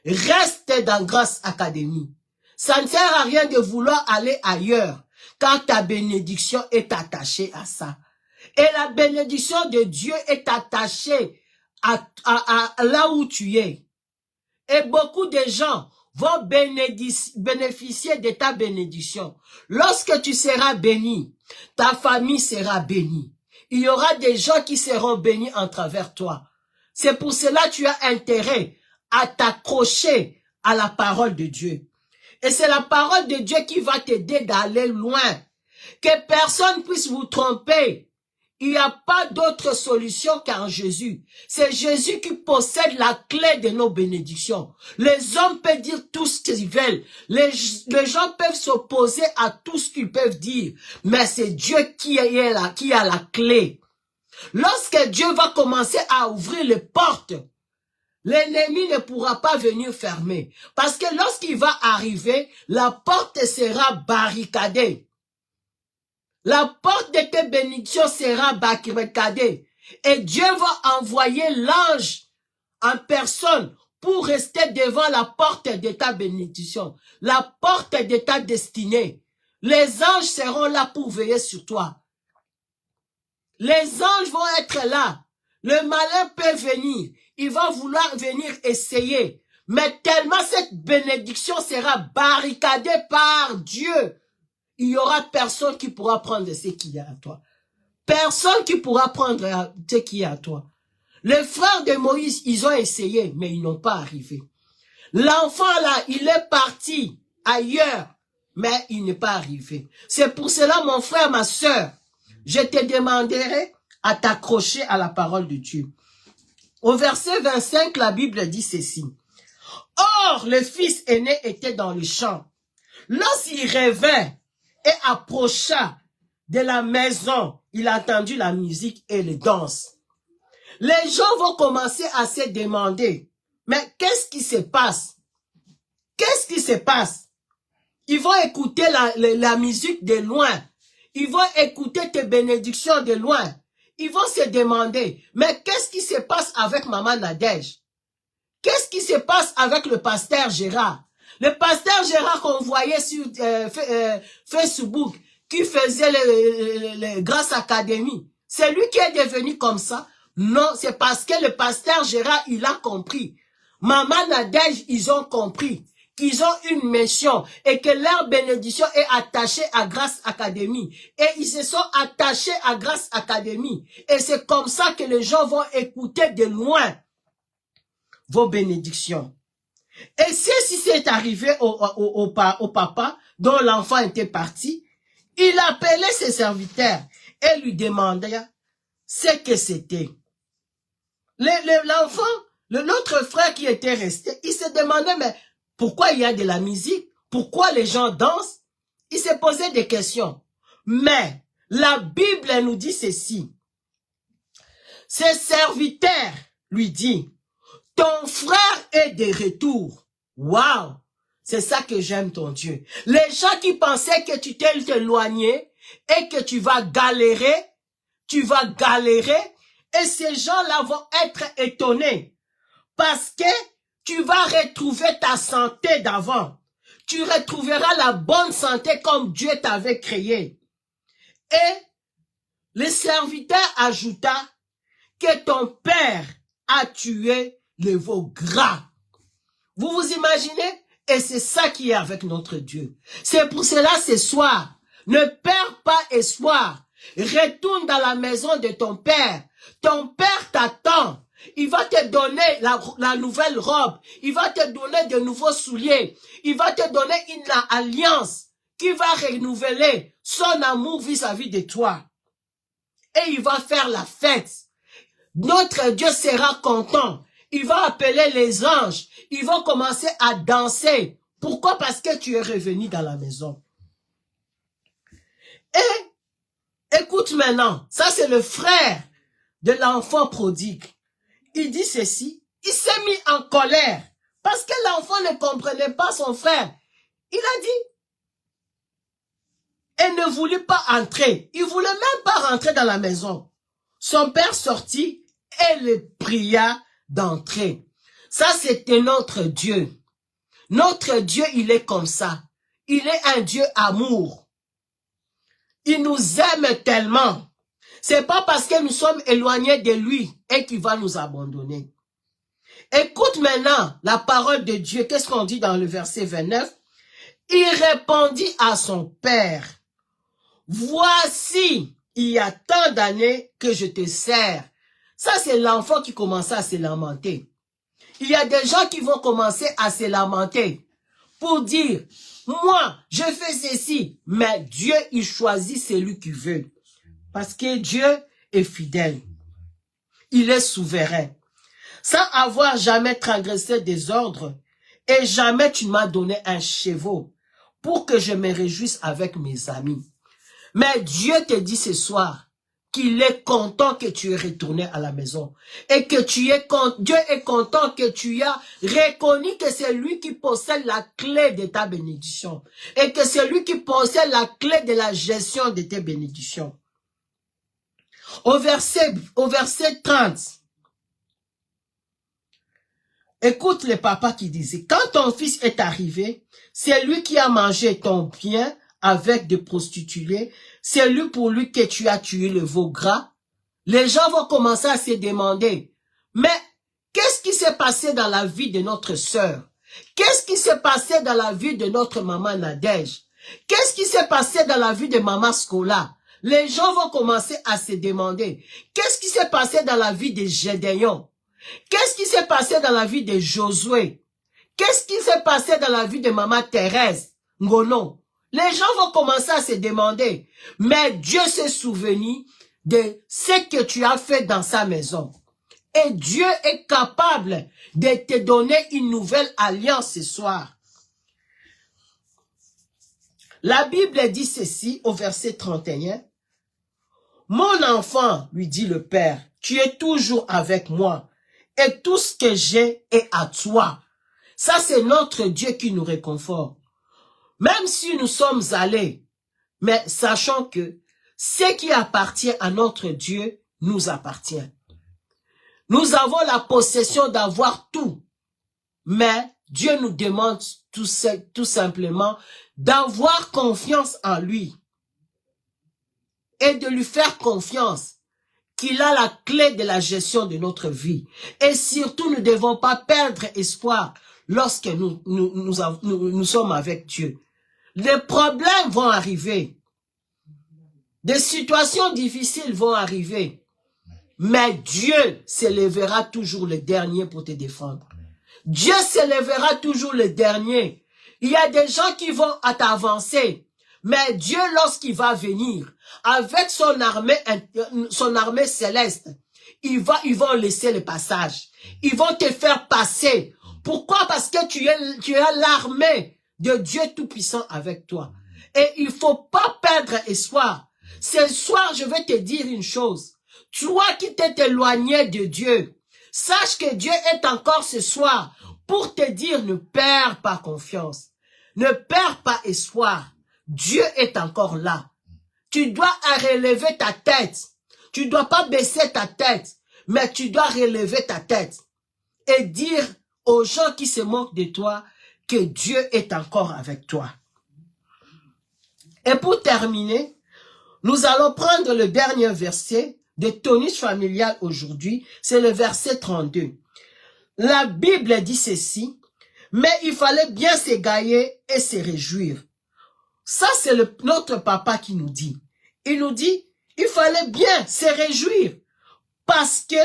reste dans Grâce Académie. Ça ne sert à rien de vouloir aller ailleurs quand ta bénédiction est attachée à ça. Et la bénédiction de Dieu est attachée à là où tu es. Et beaucoup de gens vont bénéficier de ta bénédiction. Lorsque tu seras béni, ta famille sera bénie. Il y aura des gens qui seront bénis en travers toi. C'est pour cela que tu as intérêt à t'accrocher à la parole de Dieu. Et c'est la parole de Dieu qui va t'aider d'aller loin. Que personne puisse vous tromper. Il n'y a pas d'autre solution qu'en Jésus. C'est Jésus qui possède la clé de nos bénédictions. Les hommes peuvent dire tout ce qu'ils veulent. Les gens peuvent s'opposer à tout ce qu'ils peuvent dire. Mais c'est Dieu qui a la clé. Lorsque Dieu va commencer à ouvrir les portes, l'ennemi ne pourra pas venir fermer. Parce que lorsqu'il va arriver, la porte sera barricadée. La porte de tes bénédictions sera barricadée. Et Dieu va envoyer l'ange en personne pour rester devant la porte de ta bénédiction. La porte de ta destinée. Les anges seront là pour veiller sur toi. Les anges vont être là. Le malin peut venir. Il va vouloir venir essayer. Mais tellement cette bénédiction sera barricadée par Dieu. Il n'y aura personne qui pourra prendre ce qu'il y a à toi. Personne qui pourra prendre ce qu'il y a à toi. Les frères de Moïse, ils ont essayé, mais ils n'ont pas arrivé. L'enfant là, il est parti ailleurs, mais il n'est pas arrivé. C'est pour cela, mon frère, ma sœur, je te demanderai à t'accrocher à la parole de Dieu. Au verset 25, la Bible dit ceci. Or, le fils aîné était dans le champ. Lorsqu'il revint et approcha de la maison, il a entendu la musique et les danses. Les gens vont commencer à se demander, mais qu'est-ce qui se passe? Qu'est-ce qui se passe? Ils vont écouter la musique de loin. Ils vont écouter tes bénédictions de loin. Ils vont se demander, mais qu'est-ce qui se passe avec Maman Nadège? Qu'est-ce qui se passe avec le pasteur Gérard? Le pasteur Gérard qu'on voyait sur Facebook, qui faisait les Grâce Academy, c'est lui qui est devenu comme ça? Non, c'est parce que le pasteur Gérard, il a compris. Maman Nadège, ils ont compris qu'ils ont une mission et que leur bénédiction est attachée à Grâce Academy. Et ils se sont attachés à Grâce Academy. Et c'est comme ça que les gens vont écouter de loin vos bénédictions. Et si c'est arrivé au papa dont l'enfant était parti, il appelait ses serviteurs et lui demandait ce que c'était. L'enfant, l'autre frère qui était resté, il se demandait, mais pourquoi il y a de la musique? Pourquoi les gens dansent? Il se posait des questions. Mais la Bible nous dit ceci. Ses serviteurs lui disent, ton frère est de retour. Waouh! C'est ça que j'aime ton Dieu. Les gens qui pensaient que tu t'es éloigné et que tu vas galérer, et ces gens-là vont être étonnés parce que tu vas retrouver ta santé d'avant. Tu retrouveras la bonne santé comme Dieu t'avait créé. Et le serviteur ajouta que ton père a tué le veau gras. Vous vous imaginez? Et c'est ça qui est avec notre Dieu. C'est pour cela ce soir, ne perds pas espoir. Retourne dans la maison de ton père. Ton père t'attend. Il va te donner la nouvelle robe. Il va te donner de nouveaux souliers. Il va te donner une alliance qui va renouveler son amour vis-à-vis de toi. Et il va faire la fête. Notre Dieu sera content. Il va appeler les anges. Ils vont commencer à danser. Pourquoi? Parce que tu es revenu dans la maison. Et écoute maintenant, ça c'est le frère de l'enfant prodigue. Il dit ceci, il s'est mis en colère parce que l'enfant ne comprenait pas son frère. Il a dit, et ne voulut pas entrer. Il voulait même pas rentrer dans la maison. Son père sortit et le pria d'entrer. Ça, c'était notre Dieu. Notre Dieu, il est comme ça. Il est un Dieu amour. Il nous aime tellement. C'est pas parce que nous sommes éloignés de lui et qu'il va nous abandonner. Écoute maintenant la parole de Dieu. Qu'est-ce qu'on dit dans le verset 29? Il répondit à son père. Voici, il y a tant d'années que je te sers. Ça, c'est l'enfant qui commençait à se lamenter. Il y a des gens qui vont commencer à se lamenter pour dire, moi, je fais ceci, mais Dieu, il choisit celui qu'il veut. Parce que Dieu est fidèle. Il est souverain. Sans avoir jamais transgressé des ordres, et jamais tu m'as donné un cheval pour que je me réjouisse avec mes amis. Mais Dieu te dit ce soir qu'il est content que tu es retourné à la maison. Et que Dieu est content que tu as reconnu que c'est lui qui possède la clé de ta bénédiction. Et que c'est lui qui possède la clé de la gestion de tes bénédictions. Au verset 30, écoute le papa qui disait, quand ton fils est arrivé, c'est lui qui a mangé ton bien avec des prostituées, c'est lui pour lui que tu as tué le veau gras. Les gens vont commencer à se demander, mais qu'est-ce qui s'est passé dans la vie de notre sœur? Qu'est-ce qui s'est passé dans la vie de notre maman Nadège? Qu'est-ce qui s'est passé dans la vie de maman Scola? Les gens vont commencer à se demander, qu'est-ce qui s'est passé dans la vie de Gédéon? Qu'est-ce qui s'est passé dans la vie de Josué? Qu'est-ce qui s'est passé dans la vie de maman Thérèse Ngono? Les gens vont commencer à se demander, mais Dieu s'est souvenu de ce que tu as fait dans sa maison. Et Dieu est capable de te donner une nouvelle alliance ce soir. La Bible dit ceci au verset 31. Mon enfant, lui dit le Père, tu es toujours avec moi et tout ce que j'ai est à toi. Ça, c'est notre Dieu qui nous réconforte. Même si nous sommes allés, mais sachant que ce qui appartient à notre Dieu nous appartient. Nous avons la possession d'avoir tout, mais Dieu nous demande tout simplement d'avoir confiance en lui et de lui faire confiance qu'il a la clé de la gestion de notre vie. Et surtout, nous ne devons pas perdre espoir lorsque nous sommes avec Dieu. Les problèmes vont arriver. Des situations difficiles vont arriver. Mais Dieu s'élèvera toujours le dernier pour te défendre. Dieu s'élèvera toujours le dernier. Il y a des gens qui vont t'avancer. Mais Dieu, lorsqu'il va venir, avec son armée céleste, ils vont laisser le passage. Ils vont te faire passer. Pourquoi? Parce que tu as l'armée de Dieu Tout-Puissant avec toi. Et il faut pas perdre espoir. Ce soir, je vais te dire une chose. Toi qui t'es éloigné de Dieu, sache que Dieu est encore ce soir pour te dire ne perds pas confiance. Ne perds pas espoir. Dieu est encore là. Tu dois relever ta tête. Tu dois pas baisser ta tête, mais tu dois relever ta tête et dire aux gens qui se moquent de toi que Dieu est encore avec toi. Et pour terminer, nous allons prendre le dernier verset de tonus familial aujourd'hui, c'est le verset 32. La Bible dit ceci, mais il fallait bien s'égayer et se réjouir. Ça, c'est notre papa qui nous dit. Il nous dit, il fallait bien se réjouir parce que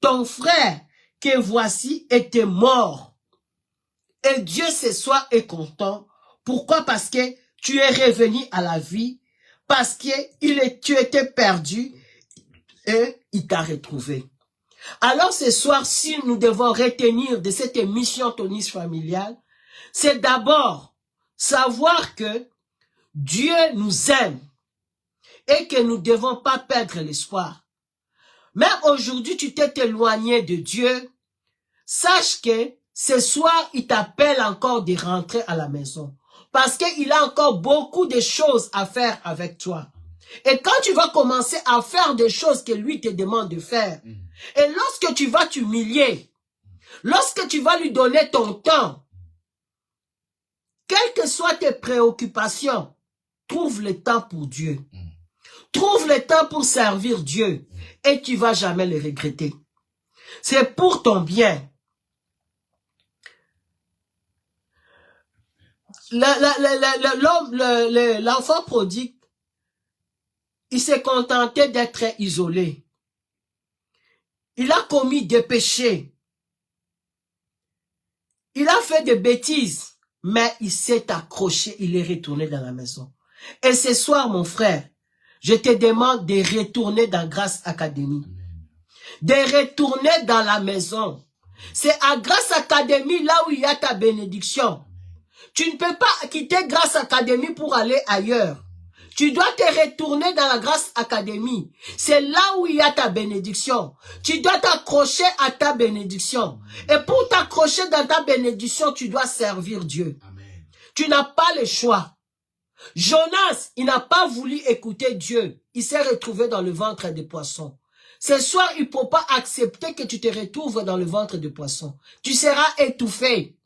ton frère que voici était mort. Et Dieu ce soir est content. Pourquoi? Parce que tu es revenu à la vie, parce que tu étais perdu et il t'a retrouvé. Alors ce soir, si nous devons retenir de cette émission Tonus familiale, c'est d'abord savoir que Dieu nous aime et que nous ne devons pas perdre l'espoir. Même aujourd'hui, tu t'es éloigné de Dieu, sache que ce soir, il t'appelle encore de rentrer à la maison. Parce qu'il a encore beaucoup de choses à faire avec toi. Et quand tu vas commencer à faire des choses que lui te demande de faire, et lorsque tu vas t'humilier, lorsque tu vas lui donner ton temps, quelles que soient tes préoccupations, trouve le temps pour Dieu. Trouve le temps pour servir Dieu et tu ne vas jamais le regretter. C'est pour ton bien. L'enfant prodigue, il s'est contenté d'être isolé. Il a commis des péchés. Il a fait des bêtises, mais il s'est accroché, il est retourné dans la maison. Et ce soir, mon frère, je te demande de retourner dans Grâce Academy. De retourner dans la maison. C'est à Grâce Academy là où il y a ta bénédiction. Tu ne peux pas quitter Grâce Academy pour aller ailleurs. Tu dois te retourner dans la Grâce Academy. C'est là où il y a ta bénédiction. Tu dois t'accrocher à ta bénédiction. Et pour t'accrocher dans ta bénédiction, tu dois servir Dieu. Amen. Tu n'as pas le choix. Jonas, il n'a pas voulu écouter Dieu. Il s'est retrouvé dans le ventre des poissons. Ce soir, il ne faut pas accepter que tu te retrouves dans le ventre des poissons. Tu seras étouffé.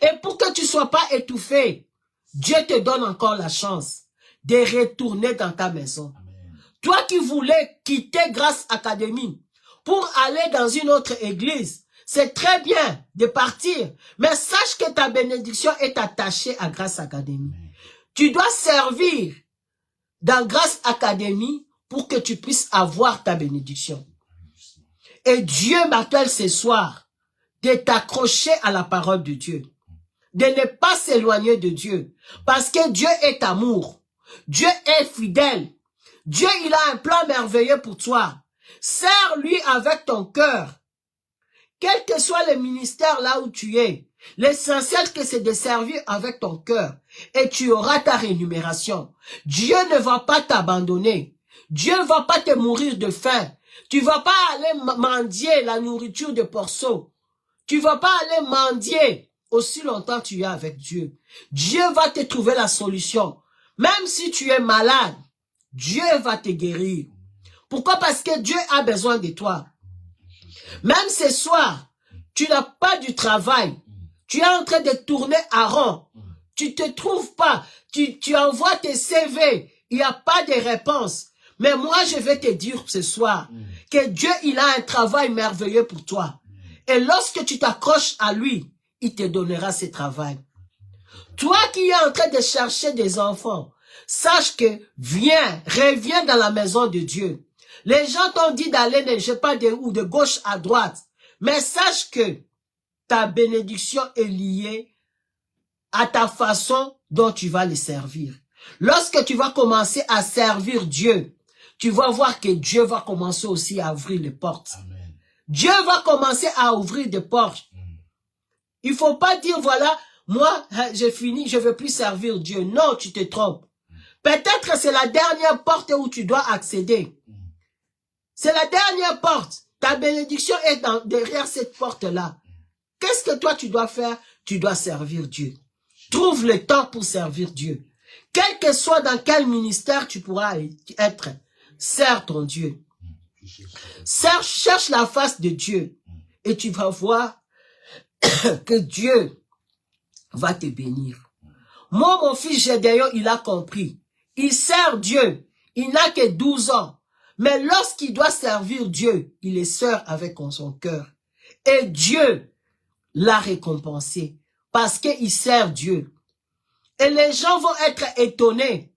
Et pour que tu ne sois pas étouffé, Dieu te donne encore la chance de retourner dans ta maison. Amen. Toi qui voulais quitter Grâce Academy pour aller dans une autre église, c'est très bien de partir. Mais sache que ta bénédiction est attachée à Grâce Academy. Amen. Tu dois servir dans Grâce Academy pour que tu puisses avoir ta bénédiction. Et Dieu m'appelle ce soir de t'accrocher à la parole de Dieu. de ne pas s'éloigner de Dieu. Parce que Dieu est amour. Dieu est fidèle. Dieu, il a un plan merveilleux pour toi. Sers-lui avec ton cœur. Quel que soit le ministère là où tu es, l'essentiel que c'est de servir avec ton cœur. Et tu auras ta rémunération. Dieu ne va pas t'abandonner. Dieu ne va pas te mourir de faim. Tu ne vas pas aller mendier la nourriture de porceaux. Tu ne vas pas aller mendier aussi longtemps que tu es avec Dieu. Dieu va te trouver la solution. Même si tu es malade, Dieu va te guérir. Pourquoi? Parce que Dieu a besoin de toi. Même ce soir, tu n'as pas du travail. Tu es en train de tourner à rond. Tu ne te trouves pas. Tu envoies tes CV. Il n'y a pas de réponse. Mais moi, je vais te dire ce soir que Dieu, il a un travail merveilleux pour toi. Et lorsque tu t'accroches à lui, il te donnera ce travail. Toi qui es en train de chercher des enfants, sache que reviens dans la maison de Dieu. Les gens t'ont dit d'aller, je sais pas, de gauche à droite. Mais sache que ta bénédiction est liée à ta façon dont tu vas les servir. Lorsque tu vas commencer à servir Dieu, tu vas voir que Dieu va commencer aussi à ouvrir les portes. Amen. Dieu va commencer à ouvrir des portes. Il faut pas dire, voilà, moi, j'ai fini, je veux plus servir Dieu. Non, tu te trompes. Peut-être c'est la dernière porte où tu dois accéder. C'est la dernière porte. Ta bénédiction est derrière cette porte-là. Qu'est-ce que toi tu dois faire? Tu dois servir Dieu. Trouve le temps pour servir Dieu. Quel que soit dans quel ministère tu pourras être, sers ton Dieu. Cherche la face de Dieu et tu vas voir que Dieu va te bénir. Moi, mon fils Gédéon, il a compris. Il sert Dieu. Il n'a que 12 ans. Mais lorsqu'il doit servir Dieu, il est sœur avec son cœur. Et Dieu l'a récompensé parce qu'il sert Dieu. Et les gens vont être étonnés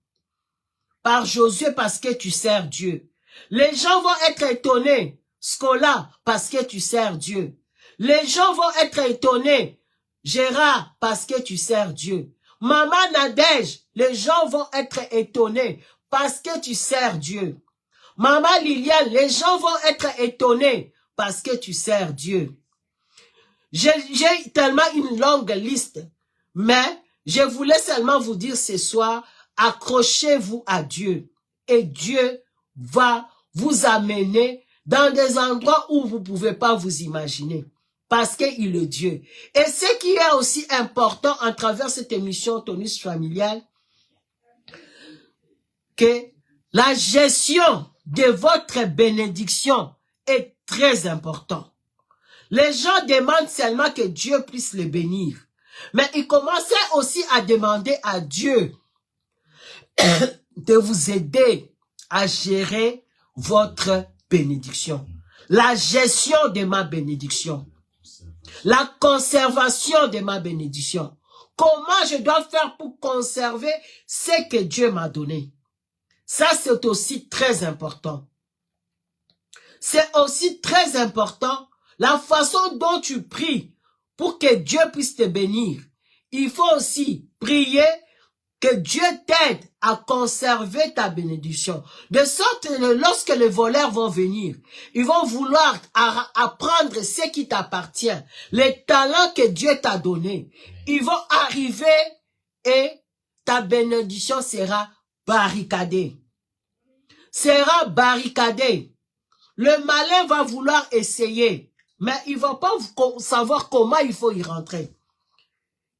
par Josué parce que tu sers Dieu. Les gens vont être étonnés, Scola, parce que tu sers Dieu. Les gens vont être étonnés, Gérard, parce que tu sers Dieu. Maman Nadège, les gens vont être étonnés parce que tu sers Dieu. Maman Liliane, les gens vont être étonnés parce que tu sers Dieu. J'ai tellement une longue liste, mais je voulais seulement vous dire ce soir, accrochez-vous à Dieu et Dieu va vous amener dans des endroits où vous ne pouvez pas vous imaginer parce qu'il est Dieu. Et ce qui est aussi important à travers cette émission Tonus Familial, que la gestion de votre bénédiction est très importante. Les gens demandent seulement que Dieu puisse les bénir. Mais ils commençaient aussi à demander à Dieu de vous aider à gérer votre bénédiction. La gestion de ma bénédiction. La conservation de ma bénédiction. Comment je dois faire pour conserver ce que Dieu m'a donné? Ça, c'est aussi très important. C'est aussi très important la façon dont tu pries pour que Dieu puisse te bénir. Il faut aussi prier que Dieu t'aide à conserver ta bénédiction. De sorte que lorsque les voleurs vont venir, ils vont vouloir apprendre ce qui t'appartient, les talents que Dieu t'a donnés. Ils vont arriver et ta bénédiction sera barricadée. Sera barricadée. Le malin va vouloir essayer, mais il ne va pas savoir comment il faut y rentrer.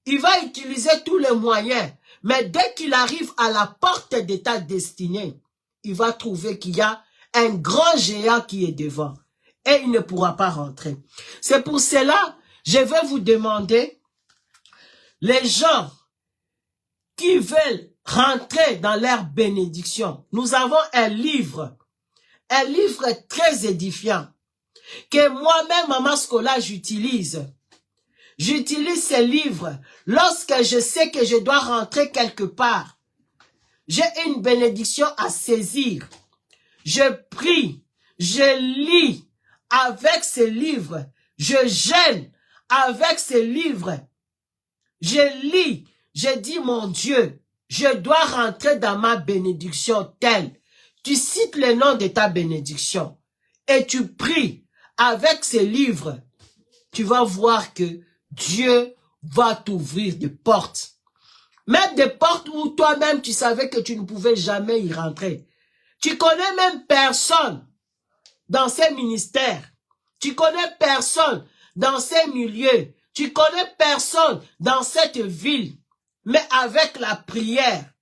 Il va utiliser tous les moyens, mais dès qu'il arrive à la porte de ta destinée, il va trouver qu'il y a un grand géant qui est devant et il ne pourra pas rentrer. C'est pour cela, je vais vous demander, les gens qui veulent rentrer dans leur bénédiction, nous avons un livre très édifiant que moi-même, Maman Scola, j'utilise. J'utilise ces livres lorsque je sais que je dois rentrer quelque part. J'ai une bénédiction à saisir. Je prie, je lis avec ces livres, je gêne avec ces livres. j'ai dit, mon Dieu, je dois rentrer dans ma bénédiction telle. Tu cites le nom de ta bénédiction et tu pries avec ces livres. Tu vas voir que Dieu va t'ouvrir des portes. Même des portes où toi-même tu savais que tu ne pouvais jamais y rentrer. Tu connais même personne dans ces ministères. Tu connais personne dans ces milieux. Tu connais personne dans cette ville. Mais avec la prière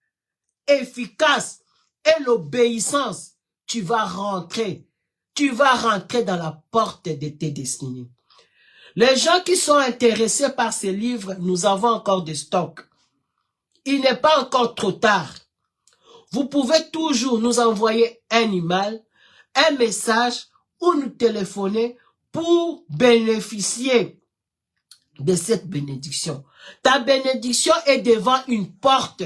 efficace et l'obéissance, tu vas rentrer. Tu vas rentrer dans la porte de tes destinées. Les gens qui sont intéressés par ces livres, nous avons encore des stocks. Il n'est pas encore trop tard. Vous pouvez toujours nous envoyer un email, un message ou nous téléphoner pour bénéficier de cette bénédiction. Ta bénédiction est devant une porte.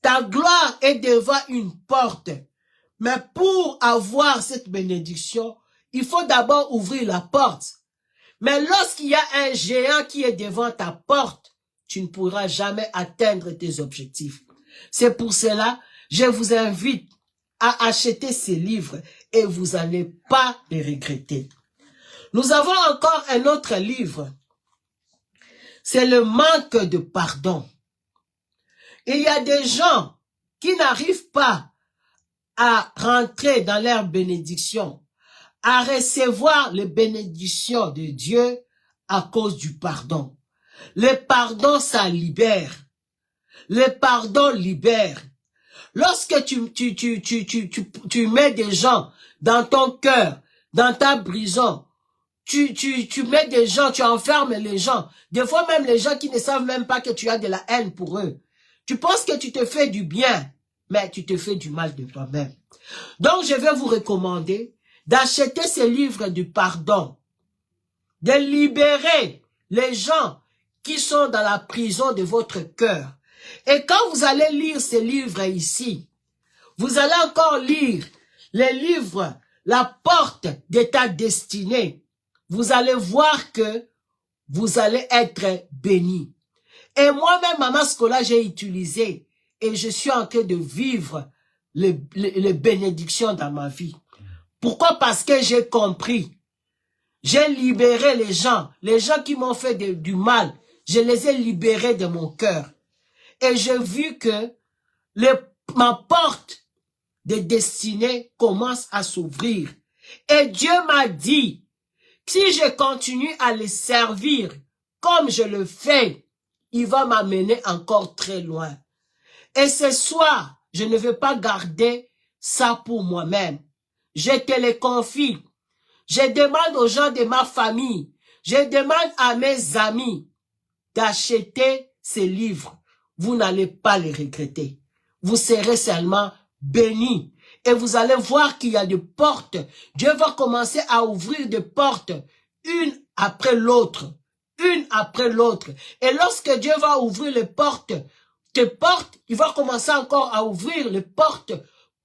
Ta gloire est devant une porte. Mais pour avoir cette bénédiction, il faut d'abord ouvrir la porte. Mais lorsqu'il y a un géant qui est devant ta porte, tu ne pourras jamais atteindre tes objectifs. C'est pour cela, je vous invite à acheter ces livres et vous n'allez pas les regretter. Nous avons encore un autre livre. C'est le manque de pardon. Il y a des gens qui n'arrivent pas à rentrer dans leur bénédiction, à recevoir les bénédictions de Dieu à cause du pardon. Le pardon, ça libère. Le pardon libère. Lorsque tu mets des gens dans ton cœur, dans ta prison, tu mets des gens, tu enfermes les gens. Des fois même les gens qui ne savent même pas que tu as de la haine pour eux. Tu penses que tu te fais du bien, mais tu te fais du mal de toi-même. Donc je vais vous recommander d'acheter ces livres du pardon, de libérer les gens qui sont dans la prison de votre cœur. Et quand vous allez lire ces livres ici, vous allez encore lire les livres, la porte de ta destinée. Vous allez voir que vous allez être bénis. Et moi-même, Maman Scola, j'ai utilisé et je suis en train de vivre les bénédictions dans ma vie. Pourquoi? Parce que j'ai compris. J'ai libéré les gens qui m'ont fait du mal. Je les ai libérés de mon cœur. Et j'ai vu que ma porte de destinée commence à s'ouvrir. Et Dieu m'a dit, si je continue à les servir comme je le fais, il va m'amener encore très loin. Et ce soir, je ne veux pas garder ça pour moi-même. Je te les confie. Je demande aux gens de ma famille, je demande à mes amis d'acheter ces livres. Vous n'allez pas les regretter. Vous serez seulement bénis. Et vous allez voir qu'il y a des portes. Dieu va commencer à ouvrir des portes, une après l'autre. Une après l'autre. Et lorsque Dieu va ouvrir les portes, tes portes, il va commencer encore à ouvrir les portes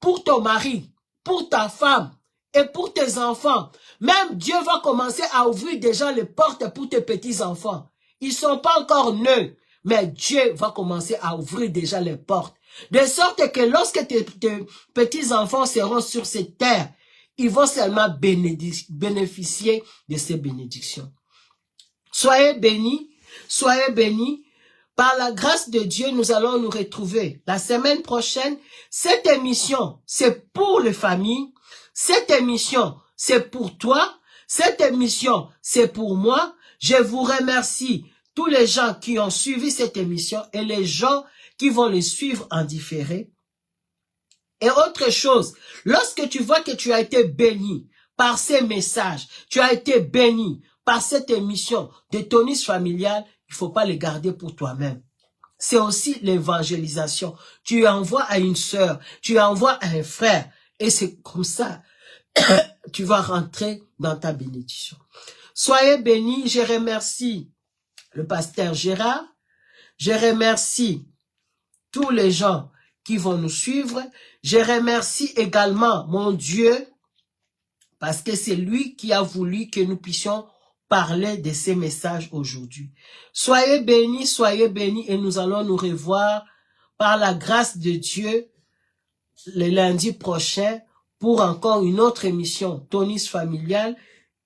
pour ton mari, pour ta femme et pour tes enfants. Même Dieu va commencer à ouvrir déjà les portes pour tes petits-enfants. Ils ne sont pas encore nés, mais Dieu va commencer à ouvrir déjà les portes. De sorte que lorsque tes petits-enfants seront sur cette terre, ils vont seulement bénéficier de ces bénédictions. Soyez bénis, soyez bénis. Par la grâce de Dieu, nous allons nous retrouver la semaine prochaine. Cette émission, c'est pour les familles. Cette émission, c'est pour toi. Cette émission, c'est pour moi. Je vous remercie tous les gens qui ont suivi cette émission et les gens qui vont les suivre en différé. Et autre chose, lorsque tu vois que tu as été béni par ces messages, tu as été béni par cette émission de Tonus Familial, il ne faut pas les garder pour toi-même. C'est aussi l'évangélisation. Tu envoies à une sœur, tu envoies à un frère. Et c'est comme ça, tu vas rentrer dans ta bénédiction. Soyez bénis. Je remercie le pasteur Gérard. Je remercie tous les gens qui vont nous suivre. Je remercie également mon Dieu, parce que c'est lui qui a voulu que nous puissions parler de ces messages aujourd'hui. Soyez bénis et nous allons nous revoir par la grâce de Dieu le lundi prochain pour encore une autre émission Tonus Familial.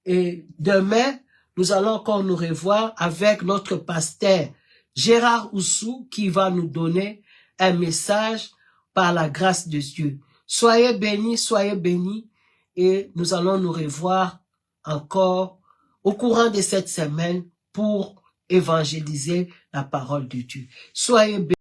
Et demain, nous allons encore nous revoir avec notre pasteur Gérard Oussou qui va nous donner un message par la grâce de Dieu. Soyez bénis et nous allons nous revoir encore au courant de cette semaine pour évangéliser la parole de Dieu. Soyez bénis.